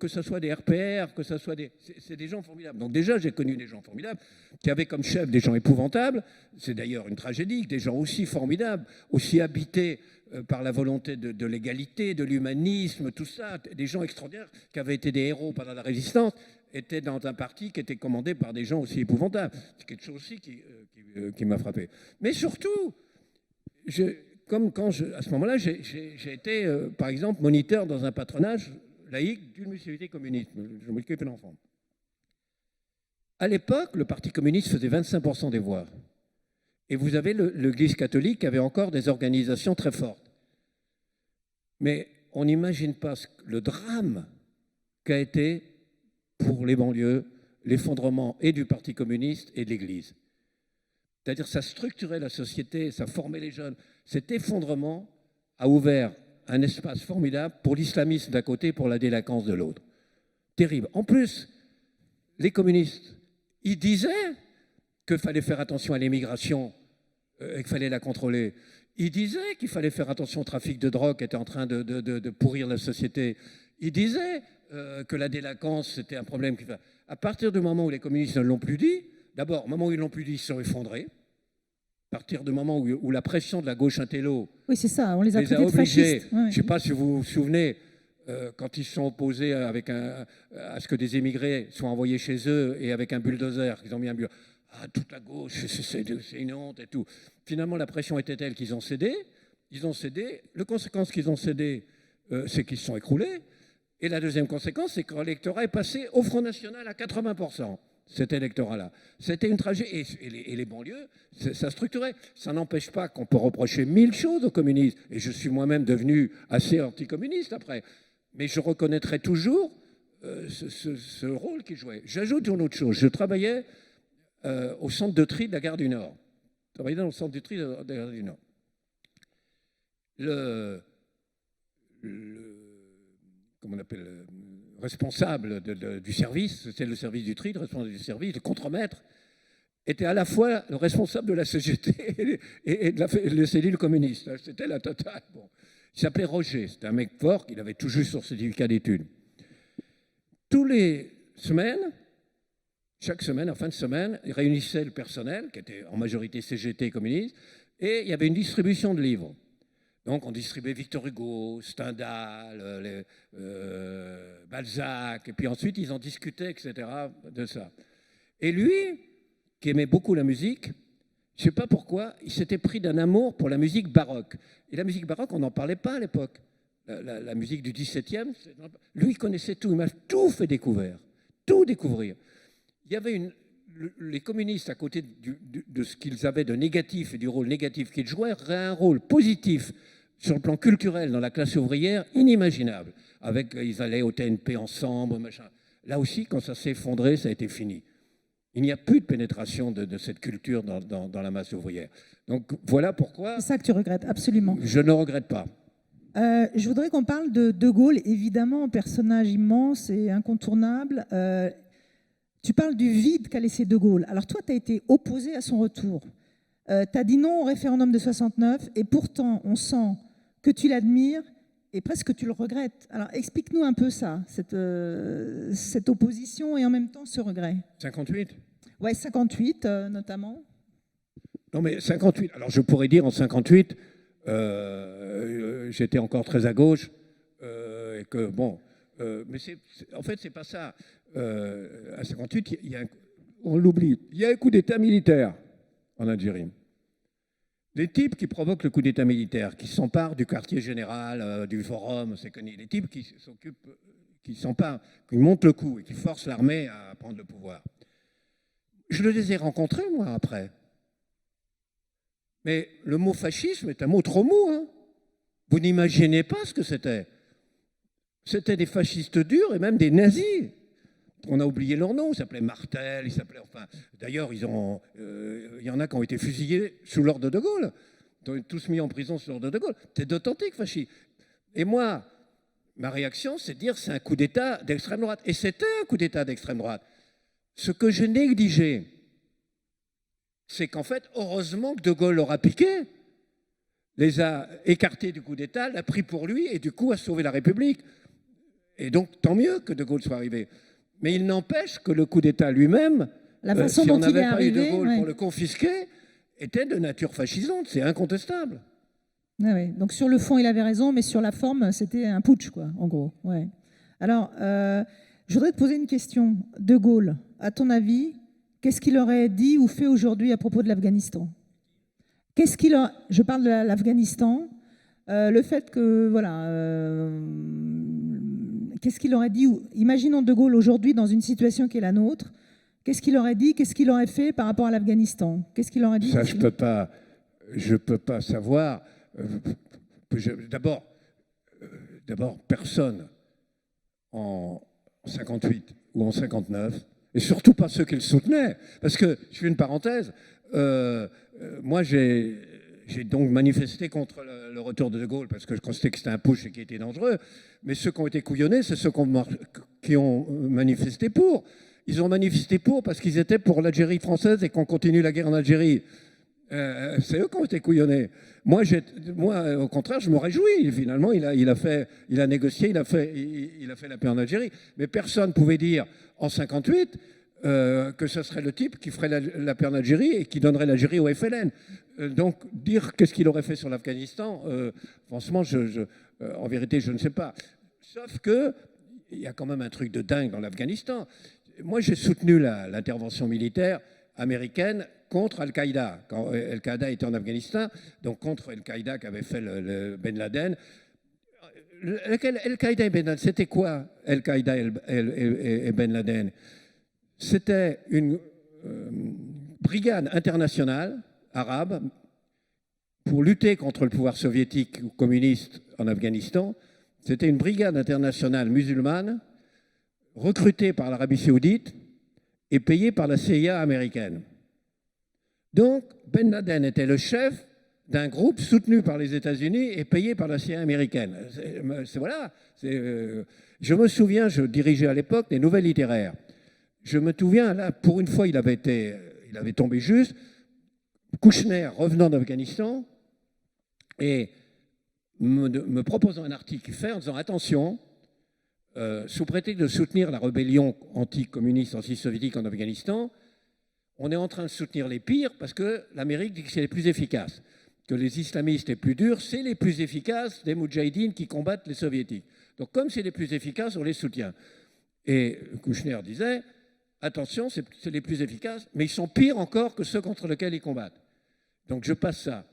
S2: que ce soit des RPR, que ce soit des... C'est des gens formidables. Donc déjà, j'ai connu des gens formidables qui avaient comme chef des gens épouvantables. C'est d'ailleurs une tragédie, des gens aussi formidables, aussi habités par la volonté de l'égalité, de l'humanisme, tout ça, des gens extraordinaires qui avaient été des héros pendant la résistance, étaient dans un parti qui était commandé par des gens aussi épouvantables. C'est quelque chose aussi qui m'a frappé. Mais surtout, à ce moment-là, j'ai été, par exemple, moniteur dans un patronage laïque d'une municipalité communiste. Je m'occupais de l'enfant. À l'époque, le Parti communiste faisait 25% des voix. Et vous avez l'Église catholique qui avait encore des organisations très fortes. Mais on n'imagine pas le drame qu'a été pour les banlieues l'effondrement et du Parti communiste et de l'Église. C'est-à-dire ça structurait la société, ça formait les jeunes. Cet effondrement a ouvert un espace formidable pour l'islamisme d'un côté et pour la délinquance de l'autre. Terrible. En plus, les communistes, ils disaient qu'il fallait faire attention à l'immigration et qu'il fallait la contrôler. Ils disaient qu'il fallait faire attention au trafic de drogue qui était en train de pourrir la société. Ils disaient que la délinquance, c'était un problème. À partir du moment où les communistes ne l'ont plus dit, d'abord, au moment où ils ne l'ont plus dit, ils se sont effondrés. À partir du moment où la pression de la gauche intello
S1: oui, c'est ça, on les a
S2: obligés,
S1: fascistes.
S2: Je ne sais pas si vous vous souvenez, quand ils se sont opposés à ce que des émigrés soient envoyés chez eux et avec un bulldozer, qu'ils ont mis un bulldozer. Ah, toute la gauche, c'est une honte et tout. Finalement, la pression était telle qu'ils ont cédé. Ils ont cédé. La conséquence qu'ils ont cédé, c'est qu'ils se sont écroulés. Et la deuxième conséquence, c'est que l'électorat est passé au Front National à 80%. Cet électorat-là. C'était une tragédie. Et les banlieues, ça structurait. Ça n'empêche pas qu'on peut reprocher 1000 choses aux communistes. Et je suis moi-même devenu assez anticommuniste après. Mais je reconnaîtrai toujours ce rôle qu'ils jouaient. J'ajoute une autre chose. Je travaillais au centre de tri de la gare du Nord. Je travaillais dans le centre de tri de la gare du Nord. Comment on appelle, responsable du service, c'était le service du tri, le responsable du service, le contremaître, était à la fois le responsable de la CGT et de la cellule communiste. C'était la totale. Bon. Il s'appelait Roger, c'était un mec fort, il avait tout juste son certificat d'études. Tous les semaines, chaque semaine, en fin de semaine, il réunissait le personnel, qui était en majorité CGT communiste, et il y avait une distribution de livres. Donc on distribuait Victor Hugo, Stendhal, Balzac, et puis ensuite ils en discutaient, etc., de ça. Et lui, qui aimait beaucoup la musique, je ne sais pas pourquoi, il s'était pris d'un amour pour la musique baroque. Et la musique baroque, on n'en parlait pas à l'époque. La musique du XVIIe, lui, il connaissait tout, il m'a tout fait découvrir, tout découvrir. Il y avait les communistes, à côté de ce qu'ils avaient de négatif et du rôle négatif qu'ils jouaient, avaient un rôle positif sur le plan culturel dans la classe ouvrière inimaginable. Ils allaient au TNP ensemble, machin. Là aussi, quand ça s'est effondré, ça a été fini. Il n'y a plus de pénétration de cette culture dans la masse ouvrière. Donc voilà pourquoi...
S1: C'est ça que tu regrettes, absolument.
S2: Je ne regrette pas.
S1: Je voudrais qu'on parle de De Gaulle, évidemment, personnage immense et incontournable. Tu parles du vide qu'a laissé De Gaulle. Alors toi, tu as été opposé à son retour. Tu as dit non au référendum de 69 et pourtant, on sent que tu l'admires et presque que tu le regrettes. Alors explique-nous un peu ça, cette opposition et en même temps ce regret.
S2: 58 ?
S1: Ouais, 58 notamment.
S2: Non mais 58, alors je pourrais dire en 58, j'étais encore très à gauche et que bon... mais en fait, c'est pas ça. À 58, on l'oublie. Il y a un coup d'État militaire en Algérie. Les types qui provoquent le coup d'État militaire, qui s'emparent du quartier général, du forum, c'est connu. Les types qui s'emparent, qui montent le coup et qui forcent l'armée à prendre le pouvoir. Je les ai rencontrés, moi, après. Mais le mot fascisme est un mot trop mou. Hein. Vous n'imaginez pas ce que c'était. C'était des fascistes durs et même des nazis. On a oublié leur nom, ils s'appelaient Martel, ils s'appelaient... Enfin, d'ailleurs, il y en a qui ont été fusillés sous l'ordre de Gaulle. Ils ont été tous mis en prison sous l'ordre de Gaulle. C'est d'authentiques fascistes. Et moi, ma réaction, c'est de dire c'est un coup d'État d'extrême droite. Et c'était un coup d'État d'extrême droite. Ce que je négligeais, c'est qu'en fait, heureusement que De Gaulle l'aura piqué, les a écartés du coup d'État, l'a pris pour lui et du coup a sauvé la République. Et donc, tant mieux que De Gaulle soit arrivé. Mais il n'empêche que le coup d'État lui-même, si on n'avait pas eu De Gaulle pour le confisquer, était de nature fascisante. C'est incontestable.
S1: Ouais. Donc sur le fond, il avait raison, mais sur la forme, c'était un putsch, quoi, en gros. Ouais. Alors, je voudrais te poser une question. De Gaulle, à ton avis, qu'est-ce qu'il aurait dit ou fait aujourd'hui à propos de l'Afghanistan ? Je parle de l'Afghanistan. Le fait que, voilà... Qu'est-ce qu'il aurait dit ? Imaginons De Gaulle aujourd'hui dans une situation qui est la nôtre. Qu'est-ce qu'il aurait dit? Qu'est-ce qu'il aurait fait par rapport à l'Afghanistan? Qu'est-ce qu'il aurait dit?
S2: Ça, je peux pas savoir. D'abord, personne en 58 ou en 59, et surtout pas ceux qui le soutenaient, parce que, je fais une parenthèse, moi j'ai donc manifesté contre le retour de De Gaulle, parce que je constatais que c'était un push et qu'il était dangereux, mais ceux qui ont été couillonnés, c'est ceux qui ont manifesté pour. Ils ont manifesté pour parce qu'ils étaient pour l'Algérie française et qu'on continue la guerre en Algérie. C'est eux qui ont été couillonnés. Moi, au contraire, je me réjouis. Finalement, il a négocié, il a fait la paix en Algérie. Mais personne ne pouvait dire en 58 que ce serait le type qui ferait la paix en Algérie et qui donnerait l'Algérie au FLN. Donc, dire qu'est-ce qu'il aurait fait sur l'Afghanistan, franchement, en vérité, je ne sais pas. Sauf qu'il y a quand même un truc de dingue dans l'Afghanistan. Moi, j'ai soutenu l'intervention militaire américaine contre Al-Qaïda, quand Al-Qaïda était en Afghanistan, donc contre Al-Qaïda qu'avait fait le Ben Laden. Al-Qaïda et Ben Laden, c'était quoi Al-Qaïda et Ben Laden? C'était une brigade internationale arabe pour lutter contre le pouvoir soviétique ou communiste en Afghanistan. C'était une brigade internationale musulmane recrutée par l'Arabie saoudite et payée par la CIA américaine. Donc, Ben Laden était le chef d'un groupe soutenu par les États-Unis et payé par la CIA américaine. Je me souviens, je dirigeais à l'époque des nouvelles littéraires. Je me souviens, là, pour une fois, il avait tombé juste. Kouchner, revenant d'Afghanistan, et me proposant un article qu'il fait en disant attention, sous prétexte de soutenir la rébellion anticommuniste, anti-soviétique en Afghanistan, on est en train de soutenir les pires parce que l'Amérique dit que c'est les plus efficaces. Que les islamistes les plus durs, c'est les plus efficaces des moudjahidines qui combattent les soviétiques. Donc comme c'est les plus efficaces, on les soutient. Et Kouchner disait, attention, c'est les plus efficaces, mais ils sont pires encore que ceux contre lesquels ils combattent. Donc je passe ça.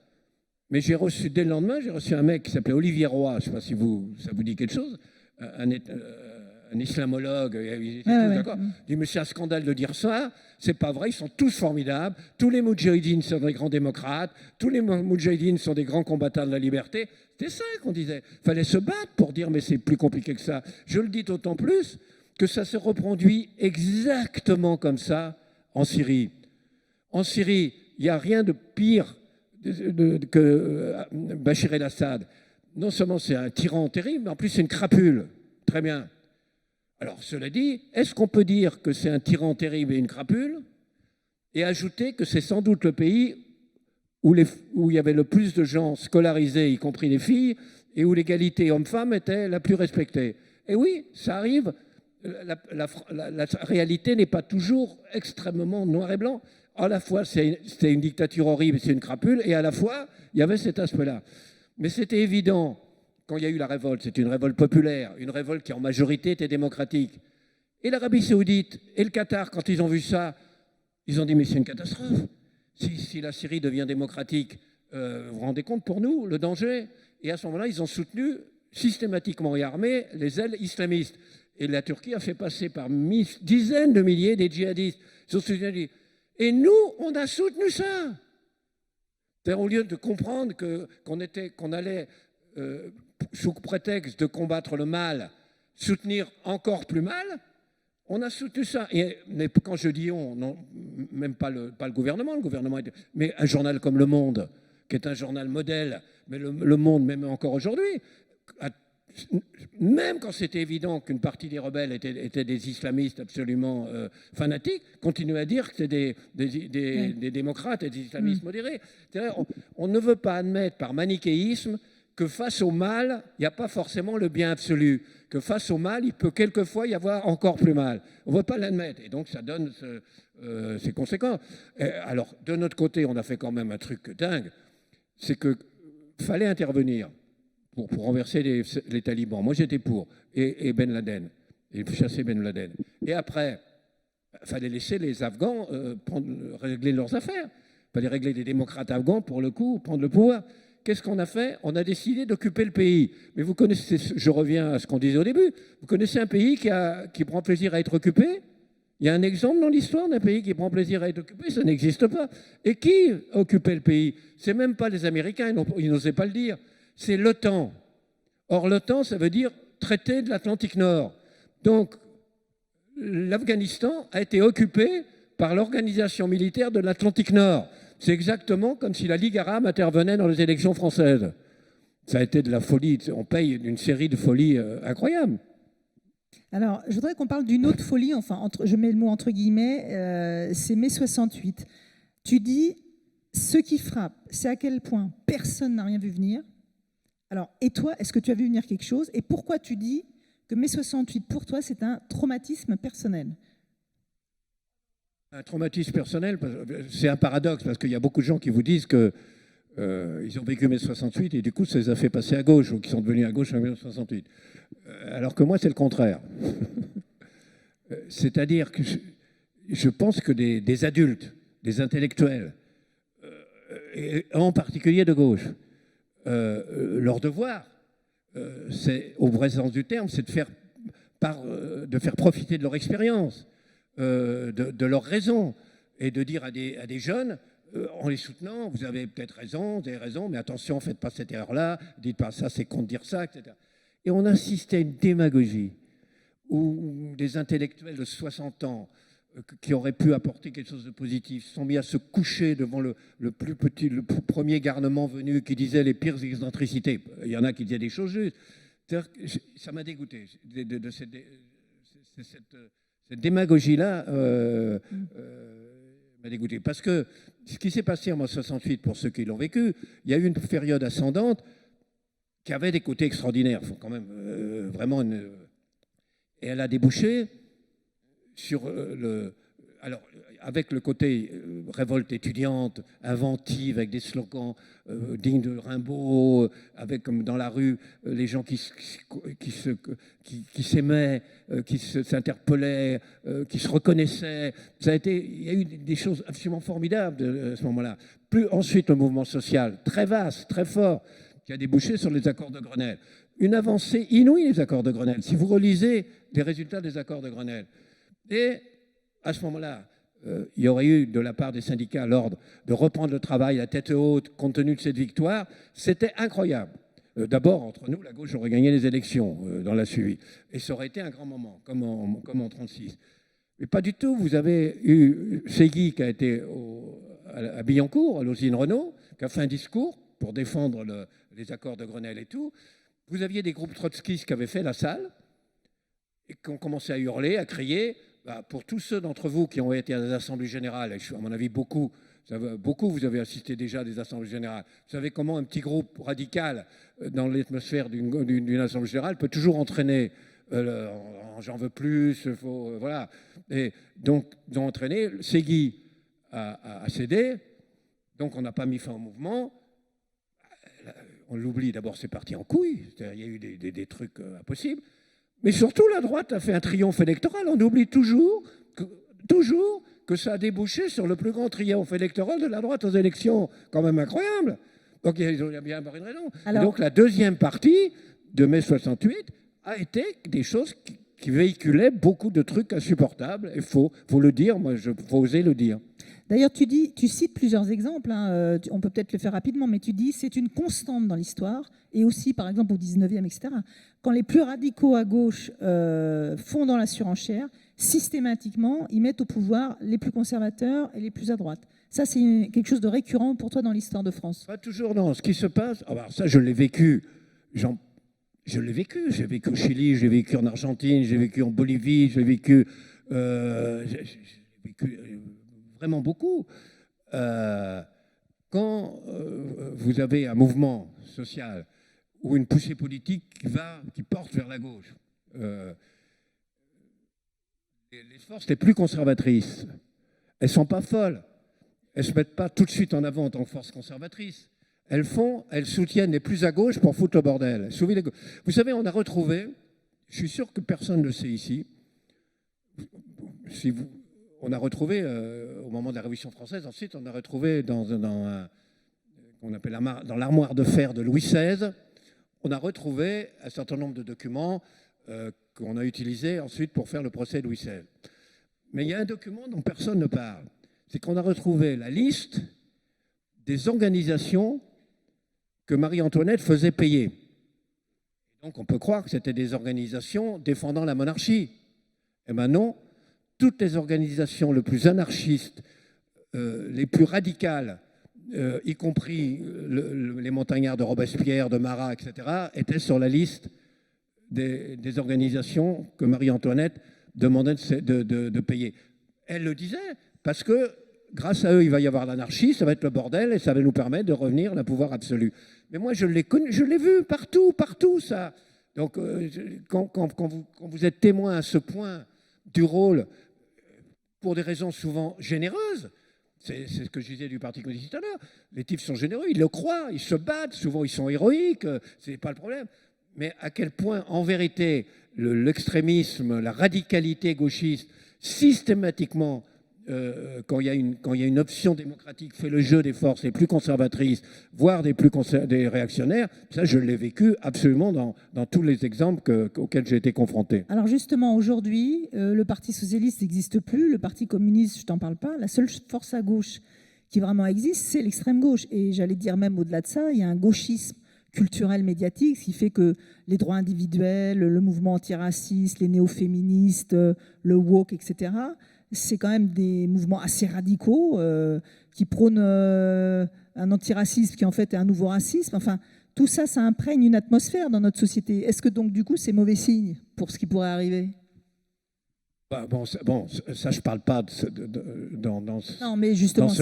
S2: Mais j'ai reçu, dès le lendemain, j'ai reçu un mec qui s'appelait Olivier Roy, je ne sais pas si ça vous dit quelque chose, un islamologue, il était tous d'accord. Il dit, mais c'est un scandale de dire ça, c'est pas vrai, ils sont tous formidables, tous les moudjahidines sont des grands démocrates, tous les moudjahidines sont des grands combattants de la liberté. C'était ça qu'on disait. Il fallait se battre pour dire, mais c'est plus compliqué que ça. Je le dis d'autant plus que ça se reproduit exactement comme ça en Syrie. En Syrie, il n'y a rien de pire que Bachar el-Assad. Non seulement c'est un tyran terrible, mais en plus c'est une crapule. Très bien. Alors, cela dit, est-ce qu'on peut dire que c'est un tyran terrible et une crapule et ajouter que c'est sans doute le pays où il y avait le plus de gens scolarisés, y compris les filles, et où l'égalité homme-femme était la plus respectée? Et oui, ça arrive. La réalité n'est pas toujours extrêmement noir et blanc. À la fois, c'était une dictature horrible, c'est une crapule, et à la fois, il y avait cet aspect-là. Mais c'était évident, quand il y a eu la révolte, c'était une révolte populaire, une révolte qui en majorité était démocratique. Et l'Arabie saoudite et le Qatar, quand ils ont vu ça, ils ont dit, mais c'est une catastrophe. Si la Syrie devient démocratique, vous vous rendez compte pour nous, le danger? Et à ce moment-là, ils ont soutenu systématiquement et armé les ailes islamistes. Et la Turquie a fait passer par dizaines de milliers des djihadistes. Et nous, on a soutenu ça. C'est-à-dire, au lieu de comprendre qu'on allait, sous prétexte de combattre le mal, soutenir encore plus mal, on a soutenu ça. Mais quand je dis on, non, même pas le gouvernement, mais un journal comme Le Monde, qui est un journal modèle, mais le Monde, même encore aujourd'hui, même quand c'était évident qu'une partie des rebelles étaient des islamistes absolument fanatiques, continuait à dire que c'était des démocrates et des islamistes modérés. On ne veut pas admettre par manichéisme que face au mal, il n'y a pas forcément le bien absolu, que face au mal, il peut quelquefois y avoir encore plus mal. On ne veut pas l'admettre, et donc ça donne ses conséquences. Alors, de notre côté, on a fait quand même un truc dingue, c'est qu'il fallait intervenir pour renverser les talibans. Moi, j'étais pour. Et Ben Laden. Et chasser Ben Laden. Et après, il fallait laisser les Afghans régler leurs affaires. Il fallait régler les démocrates afghans, pour le coup, prendre le pouvoir. Qu'est-ce qu'on a fait? On a décidé d'occuper le pays. Mais vous connaissez, je reviens à ce qu'on disait au début, vous connaissez un pays qui prend plaisir à être occupé? Il y a un exemple dans l'histoire d'un pays qui prend plaisir à être occupé, ça n'existe pas. Et qui occupait le pays? C'est même pas les Américains, ils n'osaient pas le dire. C'est l'OTAN. Or, l'OTAN, ça veut dire traité de l'Atlantique Nord. Donc, l'Afghanistan a été occupé par l'organisation militaire de l'Atlantique Nord. C'est exactement comme si la Ligue arabe intervenait dans les élections françaises. Ça a été de la folie. On paye une série de folies incroyables.
S1: Alors, je voudrais qu'on parle d'une autre folie, enfin, je mets le mot entre guillemets, c'est mai 68. Tu dis, ce qui frappe, c'est à quel point personne n'a rien vu venir. Alors, et toi, est-ce que tu as vu venir quelque chose? Et pourquoi tu dis que mai 68, pour toi, c'est un traumatisme personnel?
S2: Un traumatisme personnel, c'est un paradoxe, parce qu'il y a beaucoup de gens qui vous disent que ils ont vécu mai 68 et du coup, ça les a fait passer à gauche ou qui sont devenus à gauche en mai 68. Alors que moi, c'est le contraire. C'est-à-dire que je pense que des adultes, des intellectuels, et en particulier de gauche, leur devoir, c'est, au vrai sens du terme, c'est de faire profiter de leur expérience, de leur raison, et de dire à des jeunes, en les soutenant, vous avez peut-être raison, vous avez raison, mais attention, faites pas cette erreur-là, dites pas ça, c'est con de dire ça, etc. Et on assistait à une démagogie où des intellectuels de 60 ans qui auraient pu apporter quelque chose de positif sont mis à se coucher devant le premier garnement venu qui disait les pires excentricités. Il y en a qui disaient des choses justes. Ça m'a dégoûté de cette démagogie-là. M'a dégoûté. Parce que ce qui s'est passé en 1968, pour ceux qui l'ont vécu, il y a eu une période ascendante qui avait des côtés extraordinaires. Il faut quand même vraiment et elle a débouché sur alors, avec le côté révolte étudiante, inventive, avec des slogans dignes de Rimbaud, avec comme dans la rue les gens qui s'aimaient, qui s'interpellaient, qui se reconnaissaient. Il y a eu des choses absolument formidables à ce moment-là. Plus ensuite le mouvement social, très vaste, très fort, qui a débouché sur les accords de Grenelle. Une avancée inouïe, les accords de Grenelle. Si vous relisez les résultats des accords de Grenelle, et à ce moment-là, il y aurait eu de la part des syndicats l'ordre de reprendre le travail à tête haute compte tenu de cette victoire. C'était incroyable. D'abord, entre nous, la gauche aurait gagné les élections dans la suivi. Et ça aurait été un grand moment, comme en 1936. Mais pas du tout. Vous avez eu Ségui qui a été à Billancourt, à l'usine Renault, qui a fait un discours pour défendre les accords de Grenelle et tout. Vous aviez des groupes trotskistes qui avaient fait la salle et qui ont commencé à hurler, à crier. Pour tous ceux d'entre vous qui ont été à des assemblées générales, et à mon avis beaucoup, vous avez assisté déjà à des assemblées générales, vous savez comment un petit groupe radical dans l'atmosphère d'une assemblée générale peut toujours entraîner j'en veux plus, voilà. Et donc, ils ont entraîné, Ségui a cédé, donc on n'a pas mis fin au mouvement. On l'oublie, d'abord c'est parti en couille, il y a eu des trucs impossibles. Mais surtout, la droite a fait un triomphe électoral. On oublie toujours que ça a débouché sur le plus grand triomphe électoral de la droite aux élections. Quand même incroyable. Donc, il y a bien avoir une raison. Alors, donc, la deuxième partie de mai 68 a été des choses qui véhiculaient beaucoup de trucs insupportables. Il faut le dire, il faut oser le dire.
S1: D'ailleurs, tu cites plusieurs exemples, hein, on peut peut-être le faire rapidement, mais tu dis c'est une constante dans l'histoire, et aussi par exemple au 19e, etc. Quand les plus radicaux à gauche font dans la surenchère, systématiquement, ils mettent au pouvoir les plus conservateurs et les plus à droite. Ça, c'est quelque chose de récurrent pour toi dans l'histoire de France?
S2: Pas toujours, non. Ce qui se passe, alors ça, je l'ai vécu. J'ai vécu au Chili, j'ai vécu en Argentine, j'ai vécu en Bolivie, j'ai vécu vraiment beaucoup. Quand vous avez un mouvement social ou une poussée politique qui porte vers la gauche, les forces les plus conservatrices, elles ne sont pas folles. Elles ne se mettent pas tout de suite en avant en tant que force conservatrice. Elles soutiennent les plus à gauche pour foutre le bordel. Vous savez, on a retrouvé, je suis sûr que personne ne le sait ici, on a retrouvé, au moment de la Révolution française, ensuite, on a retrouvé dans l'armoire de fer de Louis XVI, on a retrouvé un certain nombre de documents qu'on a utilisés ensuite pour faire le procès de Louis XVI. Mais il y a un document dont personne ne parle. C'est qu'on a retrouvé la liste des organisations que Marie-Antoinette faisait payer. Donc on peut croire que c'était des organisations défendant la monarchie. Eh bien non, toutes les organisations les plus anarchistes, les plus radicales, y compris les montagnards de Robespierre, de Marat, etc., étaient sur la liste des organisations que Marie-Antoinette demandait de payer. Elle le disait, parce que grâce à eux, il va y avoir l'anarchie, ça va être le bordel, et ça va nous permettre de revenir à un pouvoir absolu. Mais moi, je l'ai vu partout, ça. Donc, quand vous êtes témoin à ce point du rôle, pour des raisons souvent généreuses, c'est ce que je disais du Parti communiste tout à l'heure, les types sont généreux, ils le croient, ils se battent, souvent ils sont héroïques, c'est pas le problème. Mais à quel point, en vérité, l'extrémisme, la radicalité gauchiste, systématiquement, quand il y a une option démocratique, fait le jeu des forces les plus conservatrices, voire des réactionnaires, ça je l'ai vécu absolument dans tous les exemples auxquels j'ai été confronté.
S1: Alors justement, aujourd'hui, le Parti socialiste n'existe plus, le Parti communiste, je t'en parle pas, la seule force à gauche qui vraiment existe, c'est l'extrême gauche. Et j'allais dire même au-delà de ça, il y a un gauchisme culturel médiatique, ce qui fait que les droits individuels, le mouvement antiraciste, les néo-féministes, le woke, etc., c'est quand même des mouvements assez radicaux qui prônent un antiracisme qui en fait est un nouveau racisme. Enfin, tout ça, ça imprègne une atmosphère dans notre société. Est-ce que donc du coup c'est mauvais signe pour ce qui pourrait arriver ?
S2: Bon, ça je ne parle pas dans ce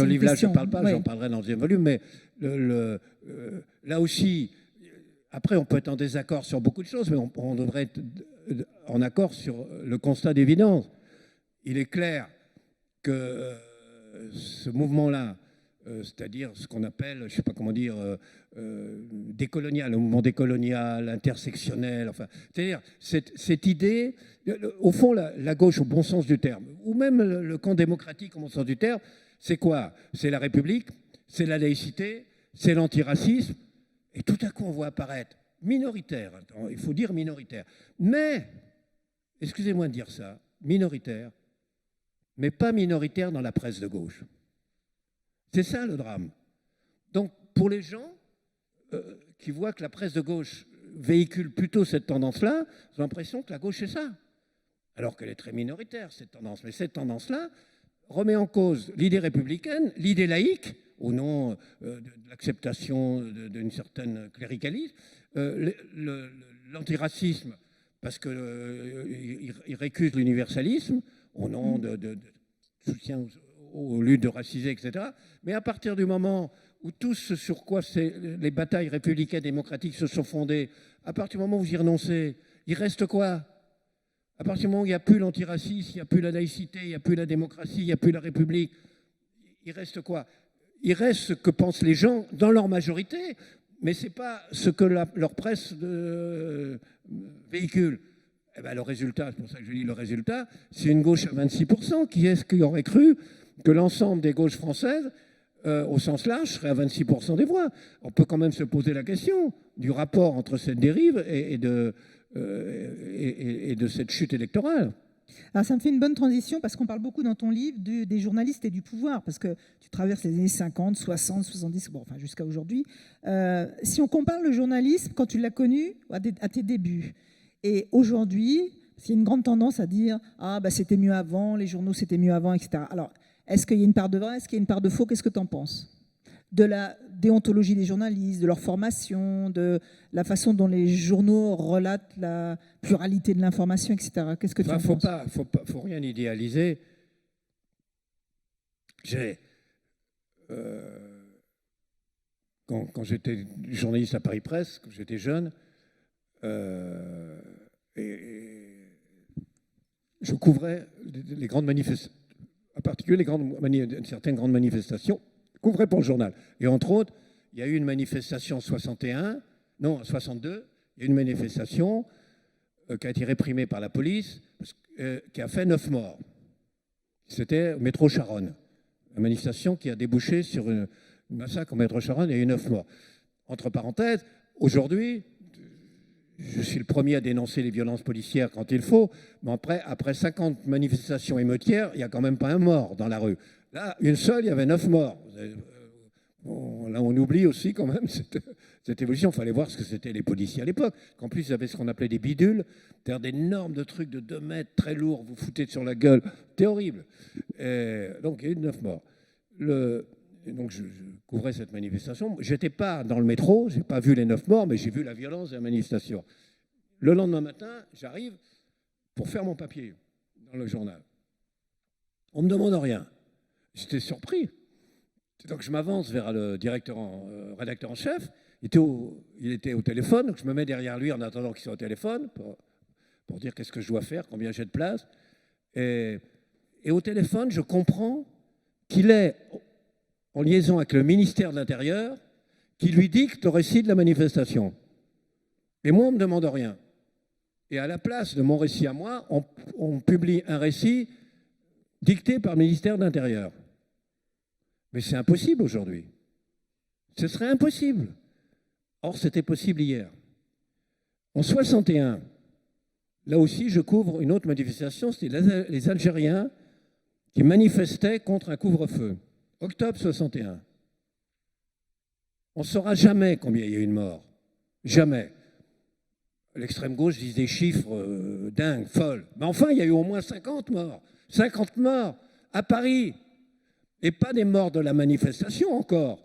S2: livre-là, je ne parle pas, j'en parlerai dans le deuxième volume, mais là aussi, après on peut être en désaccord sur beaucoup de choses, mais on devrait être en accord sur le constat d'évidence. Il est clair que ce mouvement-là, c'est-à-dire ce qu'on appelle, je ne sais pas comment dire, décolonial, le mouvement décolonial, intersectionnel, enfin, c'est-à-dire cette idée, au fond, la gauche au bon sens du terme, ou même le camp démocratique au bon sens du terme, c'est quoi? C'est la République, c'est la laïcité, c'est l'antiracisme, et tout à coup on voit apparaître minoritaire, il faut dire minoritaire, mais, excusez-moi de dire ça, minoritaire, mais pas minoritaire dans la presse de gauche. C'est ça le drame. Donc pour les gens qui voient que la presse de gauche véhicule plutôt cette tendance-là, ils ont l'impression que la gauche est ça. Alors qu'elle est très minoritaire, cette tendance. Mais cette tendance-là remet en cause l'idée républicaine, l'idée laïque, au nom de l'acceptation d'une certaine cléricalisme, l'antiracisme, parce qu'il récuse l'universalisme, au nom de soutien aux luttes de racisés, etc. Mais à partir du moment où tout ce sur quoi les batailles républicaines démocratiques se sont fondées, à partir du moment où vous y renoncez, il reste quoi? À partir du moment où il n'y a plus l'antiracisme, il n'y a plus la laïcité, il n'y a plus la démocratie, il n'y a plus la République, il reste quoi? Il reste ce que pensent les gens dans leur majorité, mais ce n'est pas ce que leur presse véhicule. Eh bien, le résultat, c'est pour ça que je dis le résultat, c'est une gauche à 26%. Qui est-ce qui aurait cru que l'ensemble des gauches françaises, au sens large, serait à 26% des voix? On peut quand même se poser la question du rapport entre cette dérive et de cette chute électorale.
S1: Alors ça me fait une bonne transition parce qu'on parle beaucoup dans ton livre des journalistes et du pouvoir, parce que tu traverses les années 50, 60, 70, bon, enfin jusqu'à aujourd'hui. Si on compare le journalisme, quand tu l'as connu à tes débuts, et aujourd'hui, il y a une grande tendance à dire « Ah, bah, c'était mieux avant, les journaux c'était mieux avant, etc. » Alors, est-ce qu'il y a une part de vrai, est-ce qu'il y a une part de faux? Qu'est-ce que tu en penses? De la déontologie des journalistes, de leur formation, de la façon dont les journaux relatent la pluralité de l'information, etc. Qu'est-ce que tu en penses?
S2: Faut rien idéaliser. Quand j'étais journaliste à Paris Presse, quand j'étais jeune, et je couvrais les grandes manifestations, en particulier certaines grandes manifestations, je couvrais pour le journal. Et entre autres, il y a eu une manifestation en 62, il y a eu une manifestation qui a été réprimée par la police, qui a fait 9 morts. C'était au métro Charonne. Une manifestation qui a débouché sur une massacre au métro Charonne, il y a eu 9 morts. Entre parenthèses, aujourd'hui, je suis le premier à dénoncer les violences policières quand il faut, mais après 50 manifestations émeutières, il n'y a quand même pas un mort dans la rue. Là, une seule, il y avait 9 morts. Là, on oublie aussi quand même cette évolution. Il fallait voir ce que c'était les policiers à l'époque. En plus, ils avaient ce qu'on appelait des bidules, c'est-à-dire des normes de trucs de 2 mètres, très lourds, vous foutez sur la gueule. C'était horrible. Donc, il y a eu 9 morts. Donc, je couvrais cette manifestation. Je n'étais pas dans le métro, je n'ai pas vu les 9 morts, mais j'ai vu la violence de la manifestation. Le lendemain matin, j'arrive pour faire mon papier dans le journal. On ne me demande rien. J'étais surpris. Donc je m'avance vers le rédacteur en chef. Il était au téléphone, donc je me mets derrière lui en attendant qu'il soit au téléphone pour dire qu'est-ce que je dois faire, combien j'ai de place. Et au téléphone, je comprends qu'il est en liaison avec le ministère de l'Intérieur qui lui dicte le récit de la manifestation. Et moi, on ne me demande rien. Et à la place de mon récit à moi, on publie un récit dicté par le ministère de l'Intérieur. Mais c'est impossible aujourd'hui. Ce serait impossible. Or, c'était possible hier. En 61, là aussi, je couvre une autre manifestation, c'était les Algériens qui manifestaient contre un couvre-feu. Octobre 61. On ne saura jamais combien il y a eu de morts. Jamais. L'extrême gauche dit des chiffres dingues, folles. Mais enfin, il y a eu au moins 50 morts. 50 morts à Paris. Et pas des morts de la manifestation encore.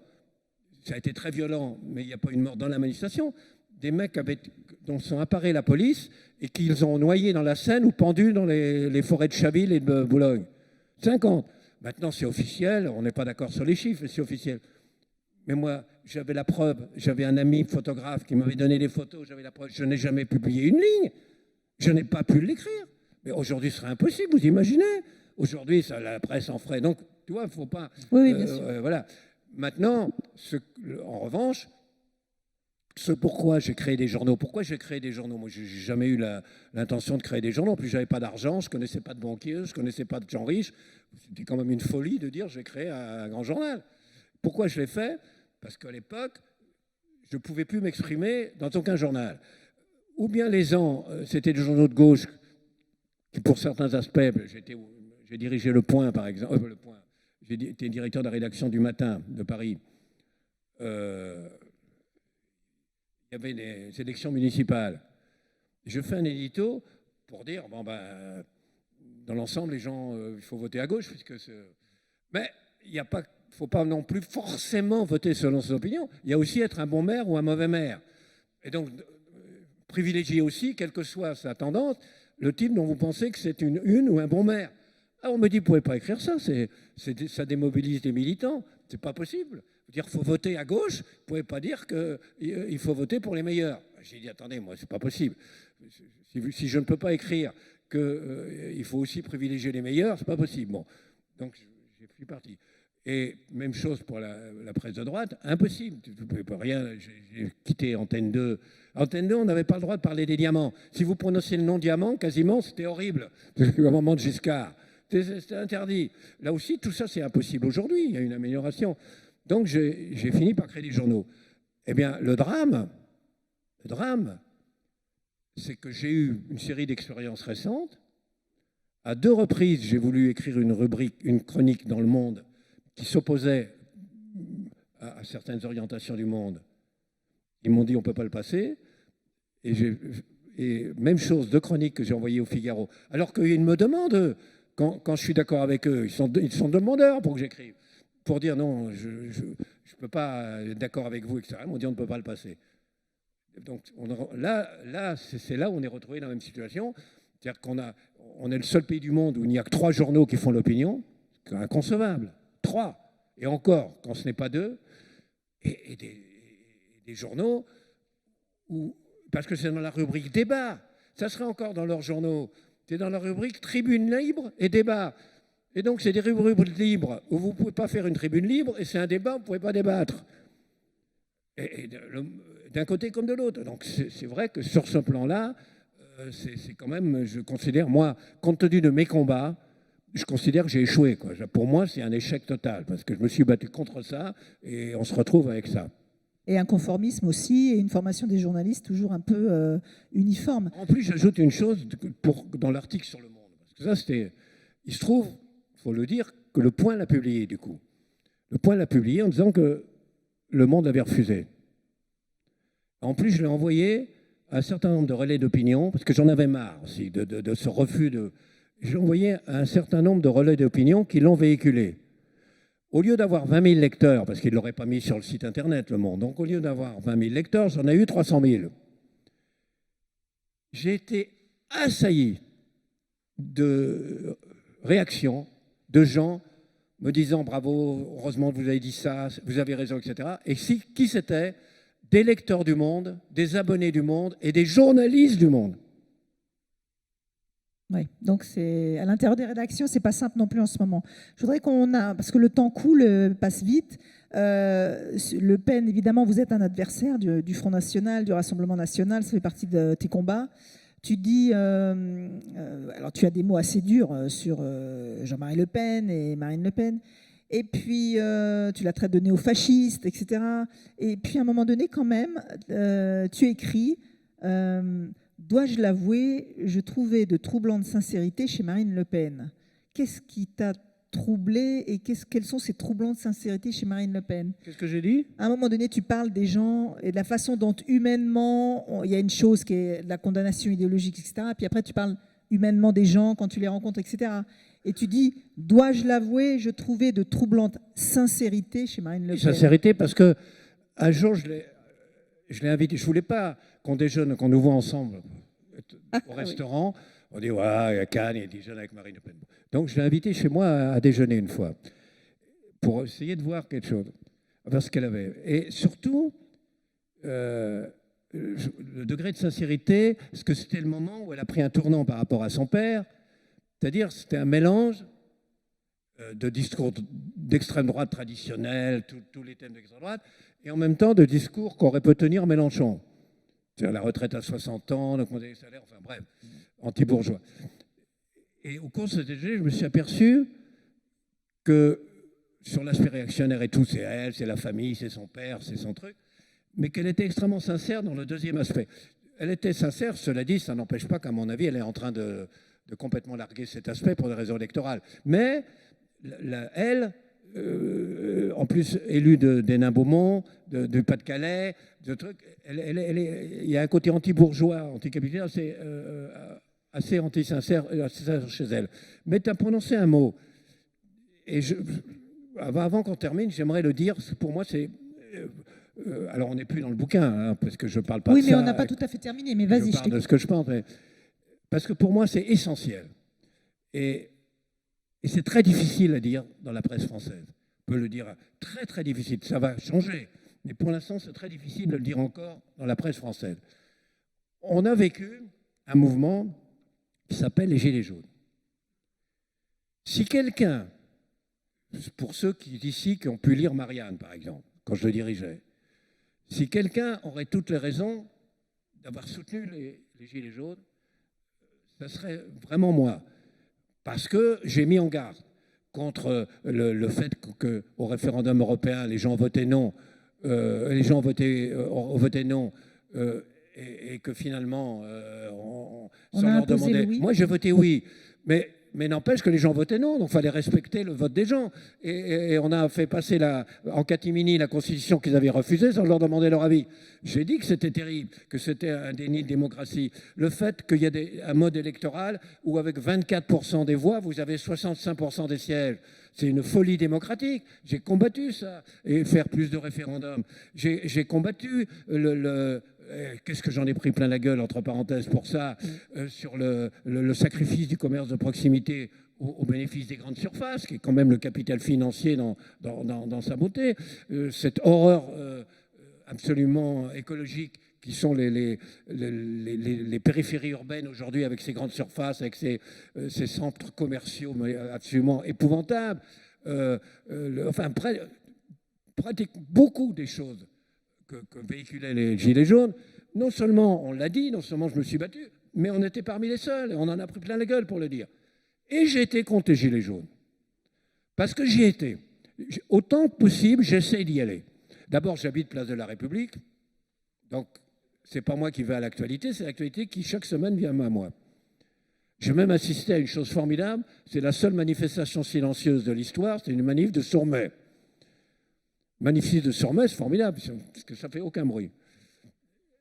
S2: Ça a été très violent, mais il n'y a pas eu de mort dans la manifestation. Des mecs dont sont apparés la police et qu'ils ont noyés dans la Seine ou pendus dans les forêts de Chaville et de Boulogne. 50. Maintenant, c'est officiel. On n'est pas d'accord sur les chiffres, mais c'est officiel. Mais moi, j'avais la preuve. J'avais un ami photographe qui m'avait donné des photos. J'avais la preuve. Je n'ai jamais publié une ligne. Je n'ai pas pu l'écrire. Mais aujourd'hui, ce serait impossible, vous imaginez? Aujourd'hui, la presse en ferait. Donc, tu vois, il ne faut pas...
S1: Oui, bien sûr.
S2: Voilà. Maintenant, en revanche, ce pourquoi j'ai créé des journaux. Pourquoi j'ai créé des journaux? Moi, je n'ai jamais eu l'intention de créer des journaux. En plus, je n'avais pas d'argent, je ne connaissais pas de banquiers, je ne connaissais pas de gens riches. C'était quand même une folie de dire je vais créer un grand journal. Pourquoi je l'ai fait? Parce qu'à l'époque, je ne pouvais plus m'exprimer dans aucun journal. Ou bien les gens, c'était des journaux de gauche qui, pour certains aspects, j'ai dirigé Le Point, par exemple. Le Point. J'ai été directeur de la rédaction du Matin de Paris. Il y avait des élections municipales. Je fais un édito pour dire, bon ben, dans l'ensemble, les gens, il faut voter à gauche. Mais il ne faut pas non plus forcément voter selon ses opinions. Il y a aussi être un bon maire ou un mauvais maire. Et donc, privilégier aussi, quelle que soit sa tendance, le type dont vous pensez que c'est une ou un bon maire. Ah, on me dit, vous ne pouvez pas écrire ça, ça démobilise des militants. C'est pas possible. Dire qu'il faut voter à gauche, vous ne pouvez pas dire qu'il faut voter pour les meilleurs. J'ai dit, attendez, moi, c'est pas possible. Si je ne peux pas écrire qu'il faut aussi privilégier les meilleurs, c'est pas possible. Bon, donc j'ai pris parti. Et même chose pour la presse de droite, impossible. Vous ne pouvez pas rien. J'ai quitté Antenne 2. Antenne 2, on n'avait pas le droit de parler des diamants. Si vous prononcez le nom diamant, quasiment, c'était horrible. Au moment de Giscard. C'était interdit. Là aussi, tout ça, c'est impossible aujourd'hui. Il y a une amélioration. Donc, j'ai fini par créer des journaux. Eh bien, le drame, c'est que j'ai eu une série d'expériences récentes. À 2 reprises, j'ai voulu écrire une chronique dans Le Monde qui s'opposait à certaines orientations du monde. Ils m'ont dit on ne peut pas le passer. Et même chose, 2 chroniques que j'ai envoyées au Figaro. Alors qu'ils me demandent, quand je suis d'accord avec eux, ils sont demandeurs pour que j'écrive. Pour dire non, je ne peux pas être d'accord avec vous, etc. Ils m'ont dit on ne peut pas le passer. Donc là, c'est là où on est retrouvé dans la même situation. C'est-à-dire on est le seul pays du monde où il n'y a que 3 journaux qui font l'opinion. C'est inconcevable. 3. Et encore, quand ce n'est pas 2. Et des journaux parce que c'est dans la rubrique débat. Ça serait encore dans leurs journaux. C'est dans la rubrique tribune libre et débat. Et donc, c'est des rubriques libres où vous ne pouvez pas faire une tribune libre et c'est un débat où vous ne pouvez pas débattre. Et d'un côté comme de l'autre. Donc, c'est vrai que sur ce plan-là, c'est quand même, je considère, moi, compte tenu de mes combats, je considère que j'ai échoué, quoi. Pour moi, c'est un échec total parce que je me suis battu contre ça et on se retrouve avec ça.
S1: Et un conformisme aussi, et une formation des journalistes toujours un peu uniforme.
S2: En plus, j'ajoute une chose dans l'article sur Le Monde. Parce que ça, il se trouve, il faut le dire, que Le Point l'a publié, du coup. Le Point l'a publié en disant que Le Monde avait refusé. En plus, je l'ai envoyé à un certain nombre de relais d'opinion, parce que j'en avais marre aussi de ce refus de... Je l'ai envoyé à un certain nombre de relais d'opinion qui l'ont véhiculé. Au lieu d'avoir 20 000 lecteurs, parce qu'ils ne l'auraient pas mis sur le site internet, Le Monde, donc au lieu d'avoir 20 000 lecteurs, j'en ai eu 300 000. J'ai été assailli de réactions de gens me disant bravo, heureusement que vous avez dit ça, vous avez raison, etc. Et qui c'était? Des lecteurs du Monde, des abonnés du Monde et des journalistes du Monde.
S1: Oui, donc c'est à l'intérieur des rédactions, c'est pas simple non plus en ce moment. Je voudrais parce que le temps coule, passe vite. Le Pen, évidemment, vous êtes un adversaire du Front National, du Rassemblement National, ça fait partie de tes combats. Tu dis, alors tu as des mots assez durs sur Jean-Marie Le Pen et Marine Le Pen. Et puis, tu la traites de néo-fasciste, etc. Et puis, à un moment donné, quand même, tu écris dois-je l'avouer, je trouvais de troublante sincérité chez Marine Le Pen. Qu'est-ce qui t'a troublé et quelles sont ces troublantes sincérités chez Marine Le Pen?
S2: Qu'est-ce que j'ai dit?
S1: À un moment donné, tu parles des gens et de la façon dont humainement, il y a une chose qui est la condamnation idéologique, etc. Puis après, tu parles humainement des gens quand tu les rencontres, etc. Et tu dis, dois-je l'avouer, je trouvais de troublante sincérité chez Marine Le Pen.
S2: Sincérité, parce que un jour, je l'ai invité. Je ne voulais pas qu'on déjeune, qu'on nous voit ensemble au restaurant. Oui. On dit, ouais, il y a Cannes, il déjeune avec Marine Le Pen. Donc, je l'ai invité chez moi à déjeuner une fois, pour essayer de voir quelque chose, voir ce qu'elle avait. Et surtout, le degré de sincérité, parce que c'était le moment où elle a pris un tournant par rapport à son père, c'est-à-dire c'était un mélange de discours d'extrême droite traditionnel, tous les thèmes d'extrême droite, et en même temps de discours qu'aurait pu tenir Mélenchon. C'est-à-dire la retraite à 60 ans, l'augmentation des salaires, enfin bref, anti-bourgeois. Et au cours de cet échange, je me suis aperçu que sur l'aspect réactionnaire et tout, c'est elle, c'est la famille, c'est son père, c'est son truc, mais qu'elle était extrêmement sincère dans le deuxième aspect. Elle était sincère, cela dit, ça n'empêche pas qu'à mon avis, elle est en train de complètement larguer cet aspect pour des raisons électorales. Mais elle, en plus élue des Nains-Beaumont, du Pas-de-Calais, il y a un côté anti-bourgeois, anti-capitaliste, assez anti-sincère chez elle. Mais tu as prononcé un mot. Et avant qu'on termine, j'aimerais le dire, pour moi, c'est... alors, on n'est plus dans le bouquin, hein, parce que je ne parle pas de ça.
S1: Oui, mais on n'a pas tout à fait terminé, mais vas-y.
S2: Je parle de ce que je pense. Parce que pour moi, c'est essentiel. Et c'est très difficile à dire dans la presse française. On peut le dire très, très difficile. Ça va changer. Mais pour l'instant, c'est très difficile de le dire encore dans la presse française. On a vécu un mouvement qui s'appelle les Gilets jaunes. Si quelqu'un, pour ceux d'ici qui ont pu lire Marianne, par exemple, quand je le dirigeais, si quelqu'un aurait toutes les raisons d'avoir soutenu les Gilets jaunes, ça serait vraiment moi. Parce que j'ai mis en garde contre le fait qu'au référendum européen, les gens votaient non, votaient non, et que finalement, sans leur demander... Oui. Moi, j'ai voté oui, mais n'empêche que les gens votaient non, donc il fallait respecter le vote des gens. Et on a fait passer en catimini la Constitution qu'ils avaient refusée sans leur demander leur avis. J'ai dit que c'était terrible, que c'était un déni de démocratie. Le fait qu'il y ait un mode électoral où avec 24% des voix, vous avez 65% des sièges. C'est une folie démocratique. J'ai combattu ça, et faire plus de référendums. J'ai combattu qu'est-ce que j'en ai pris plein la gueule, entre parenthèses, pour ça, sur le sacrifice du commerce de proximité au bénéfice des grandes surfaces, qui est quand même le capital financier dans sa beauté. Cette horreur absolument écologique qui sont les périphéries urbaines aujourd'hui, avec ces grandes surfaces, avec ces centres commerciaux absolument épouvantables. Enfin, pratiquement beaucoup des choses que véhiculaient les Gilets jaunes. Non seulement on l'a dit, non seulement je me suis battu, mais on était parmi les seuls, et on en a pris plein la gueule pour le dire. Et j'ai été contre les Gilets jaunes. Parce que j'y étais. Autant que possible, j'essaie d'y aller. D'abord, j'habite Place de la République, donc ce n'est pas moi qui vais à l'actualité, c'est l'actualité qui, chaque semaine, vient à moi. J'ai même assisté à une chose formidable, c'est la seule manifestation silencieuse de l'histoire, c'est une manif de Sourmet. Manif de Sourmet, c'est formidable, parce que ça ne fait aucun bruit.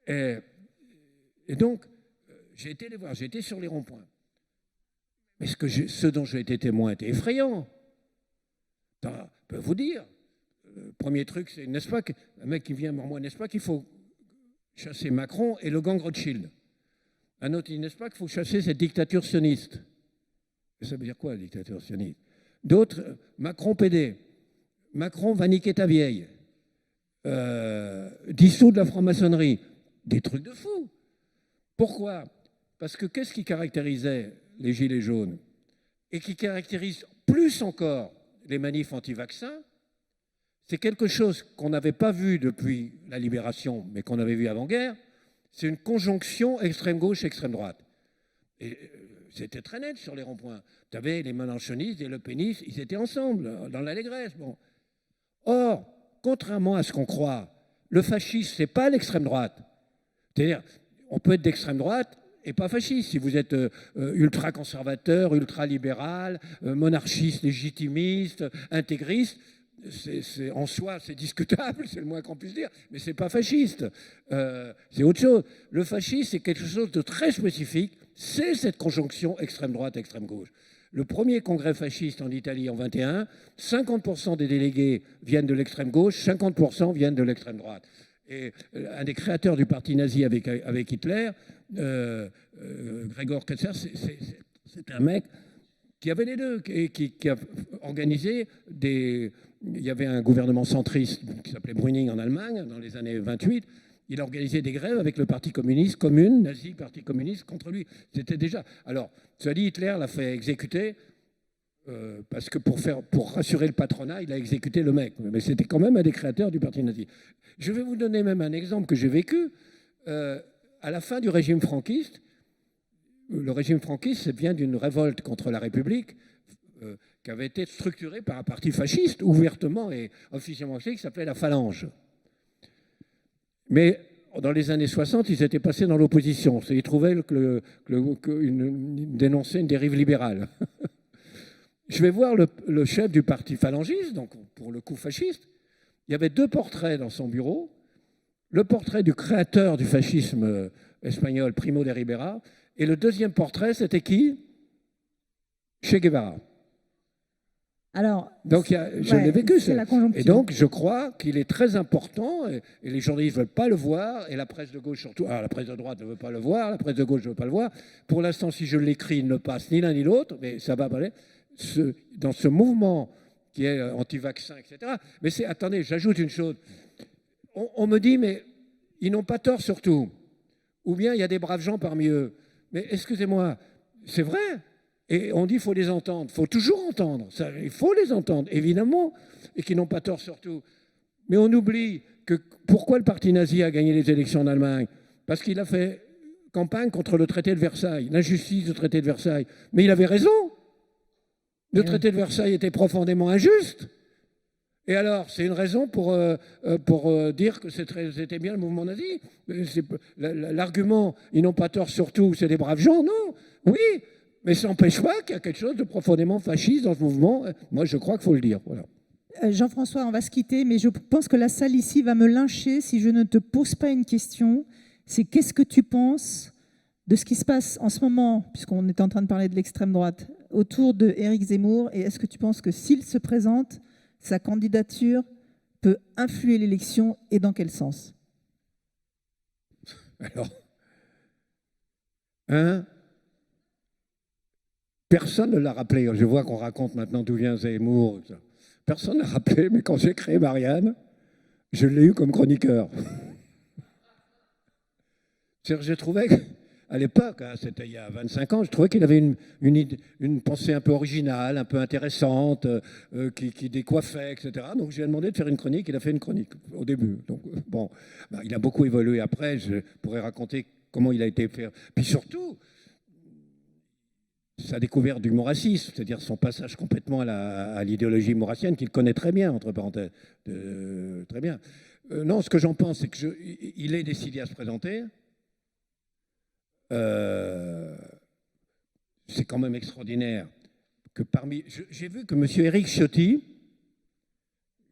S2: Et donc, j'ai été les voir, j'ai été sur les ronds-points. Mais ce dont j'ai été témoin était effrayant. Je peux vous dire, le premier truc, c'est, n'est-ce pas, un mec qui vient vers moi, n'est-ce pas qu'il faut chasser Macron et le gang Rothschild. Un autre dit, n'est-ce pas qu'il faut chasser cette dictature sioniste. Et ça veut dire quoi, la dictature sioniste? D'autres, Macron PD. Macron va niquer ta vieille. Dissoudre la franc-maçonnerie. Des trucs de fou. Pourquoi? Parce que qu'est-ce qui caractérisait les Gilets jaunes et qui caractérise plus encore les manifs anti-vaccins? C'est quelque chose qu'on n'avait pas vu depuis la Libération, mais qu'on avait vu avant-guerre. C'est une conjonction extrême-gauche, extrême-droite. Et c'était très net sur les ronds-points. Tu avais les Mélenchonistes et le Pénistes, ils étaient ensemble, dans l'allégresse. Bon. Or, contrairement à ce qu'on croit, le fascisme, ce n'est pas l'extrême-droite. C'est-à-dire, on peut être d'extrême-droite et pas fasciste. Si vous êtes ultra-conservateur, ultra-libéral, monarchiste, légitimiste, intégriste, en soi, c'est discutable, c'est le moins qu'on puisse dire, mais ce n'est pas fasciste. C'est autre chose. Le fascisme, c'est quelque chose de très spécifique. C'est cette conjonction extrême-droite, extrême-gauche. Le premier congrès fasciste en Italie en 1921, 50% des délégués viennent de l'extrême-gauche, 50% viennent de l'extrême-droite. Et un des créateurs du parti nazi avec Hitler, Gregor Ketzer, c'est un mec qui avait les deux, et qui a organisé des... Il y avait un gouvernement centriste qui s'appelait Brüning en Allemagne, dans les années 28. Il a organisé des grèves avec le Parti communiste, commune, nazi, Parti communiste, contre lui. C'était déjà... Alors, cela dit, Hitler l'a fait exécuter, parce que pour rassurer le patronat, il a exécuté le mec. Mais c'était quand même un des créateurs du Parti nazi. Je vais vous donner même un exemple que j'ai vécu. À la fin du régime franquiste, le régime franquiste vient d'une révolte contre la République qui avait été structurée par un parti fasciste, ouvertement et officiellement fasciste, qui s'appelait la Phalange. Mais dans les années 60, ils étaient passés dans l'opposition. Ils trouvaient dénonçaient une dérive libérale. Je vais voir le chef du parti phalangiste, donc pour le coup fasciste. Il y avait deux portraits dans son bureau. Le portrait du créateur du fascisme espagnol, Primo de Rivera, et le deuxième portrait, c'était qui? Che Guevara.
S1: Alors,
S2: donc, je l'ai vécu. Et donc, je crois qu'il est très important, et les journalistes ne veulent pas le voir, et la presse de gauche surtout, la presse de droite ne veut pas le voir, la presse de gauche ne veut pas le voir. Pour l'instant, si je l'écris, il ne passe ni l'un ni l'autre, mais ça va parler. Dans ce mouvement qui est anti-vaccin, etc. Mais attendez, j'ajoute une chose. On me dit, mais ils n'ont pas tort surtout. Ou bien il y a des braves gens parmi eux. Mais excusez-moi, c'est vrai. Et on dit qu'il faut les entendre. Il faut toujours entendre. Il faut les entendre, évidemment. Et qu'ils n'ont pas tort surtout. Mais on oublie que pourquoi le parti nazi a gagné les élections en Allemagne? Parce qu'il a fait campagne contre le traité de Versailles, l'injustice du traité de Versailles. Mais il avait raison. Le traité de Versailles était profondément injuste. Et alors, c'est une raison pour dire que c'était bien le mouvement nazi. L'argument, ils n'ont pas tort surtout, c'est des braves gens, non. Oui, mais ça n'empêche pas qu'il y a quelque chose de profondément fasciste dans ce mouvement. Moi, je crois qu'il faut le dire. Voilà.
S1: Jean-François, on va se quitter, mais je pense que la salle ici va me lyncher si je ne te pose pas une question. C'est qu'est-ce que tu penses de ce qui se passe en ce moment, puisqu'on est en train de parler de l'extrême droite, autour de Éric Zemmour, et est-ce que tu penses que s'il se présente, sa candidature peut influer l'élection et dans quel sens?
S2: Alors, personne ne l'a rappelé. Je vois qu'on raconte maintenant d'où vient Zemmour. Personne ne l'a rappelé, mais quand j'ai créé Marianne, je l'ai eu comme chroniqueur. Je trouvais qu'à l'époque, c'était il y a 25 ans, je trouvais qu'il avait une pensée un peu originale, un peu intéressante, qui décoiffait, etc. Donc je lui ai demandé de faire une chronique, il a fait une chronique au début. Donc, bon, il a beaucoup évolué après, je pourrais raconter comment il a été fait. Puis surtout, sa découverte du maurassisme, c'est-à-dire son passage complètement à l'idéologie maurassienne, qu'il connaît très bien, entre parenthèses, très bien. Non, ce que j'en pense, c'est qu'il est décidé à se présenter. C'est quand même extraordinaire que parmi... J'ai vu que M. Éric Ciotti,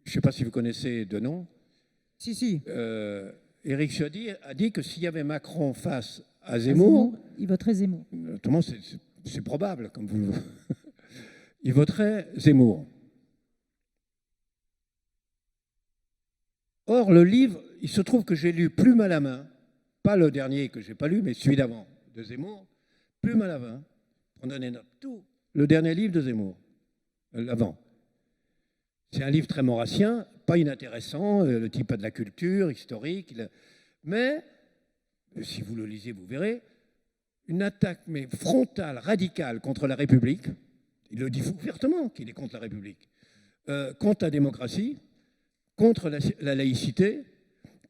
S2: je ne sais pas si vous connaissez de nom,
S1: Si.
S2: Éric Ciotti a dit que s'il y avait Macron face à Zemmour,
S1: il voterait Zemmour.
S2: Notamment, c'est probable, comme vous. Il voterait Zemmour. Or, le livre, il se trouve que j'ai lu Plume à la main, pas le dernier que je n'ai pas lu, mais celui d'avant, de Zemmour, Plume à la main, prenez note, tout, le dernier livre de Zemmour, l'avant. C'est un livre très maurassien, pas inintéressant, le type a de la culture historique, mais, si vous le lisez, vous verrez, une attaque mais frontale, radicale contre la République. Il le dit ouvertement qu'il est contre la République, contre la démocratie, contre la laïcité,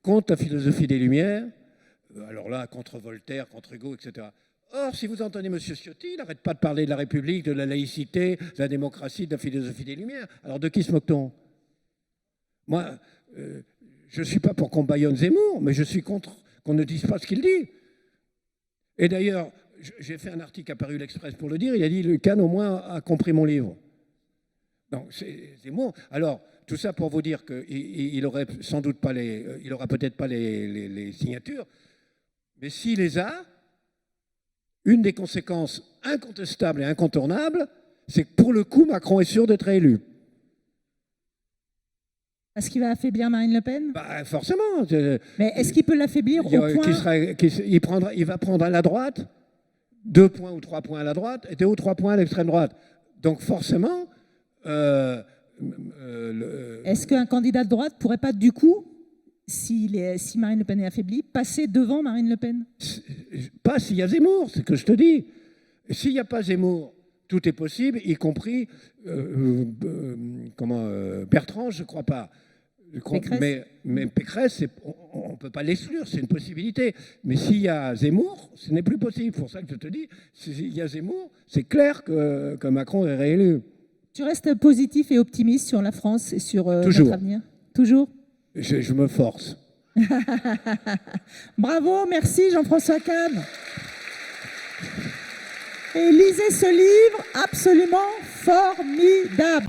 S2: contre la philosophie des Lumières, alors là, contre Voltaire, contre Hugo, etc. Or, si vous entendez M. Ciotti, il n'arrête pas de parler de la République, de la laïcité, de la démocratie, de la philosophie des Lumières. Alors, de qui se moque-t-on? Moi, je ne suis pas pour qu'on bâillonne Zemmour, mais je suis contre qu'on ne dise pas ce qu'il dit. Et d'ailleurs, j'ai fait un article apparu l'Express pour le dire, il a dit, le Cannes, au moins, a compris mon livre. Donc, c'est Zemmour. Alors, tout ça pour vous dire qu'il n'aurait sans doute pas il aura peut-être pas les signatures, mais s'il les a, une des conséquences incontestables et incontournables, c'est que pour le coup, Macron est sûr d'être élu.
S1: Est-ce qu'il va affaiblir Marine Le Pen?
S2: Forcément.
S1: Mais est-ce qu'il peut l'affaiblir au point...
S2: Il va prendre à la droite 2 points ou 3 points à la droite et 2 ou 3 points à l'extrême droite. Donc forcément...
S1: Est-ce qu'un candidat de droite ne pourrait pas, du coup, si Marine Le Pen est affaiblie, passer devant Marine Le Pen?
S2: Pas s'il y a Zemmour, c'est ce que je te dis. S'il n'y a pas Zemmour, tout est possible, y compris Bertrand, je ne crois pas.
S1: Pécresse.
S2: Mais Pécresse, on ne peut pas l'exclure, c'est une possibilité. Mais s'il y a Zemmour, ce n'est plus possible. C'est pour ça que je te dis, s'il y a Zemmour, c'est clair que Macron est réélu.
S1: Tu restes positif et optimiste sur la France et sur notre avenir? Toujours.
S2: Je me force.
S1: Bravo, merci Jean-François Kahn. Et lisez ce livre absolument formidable.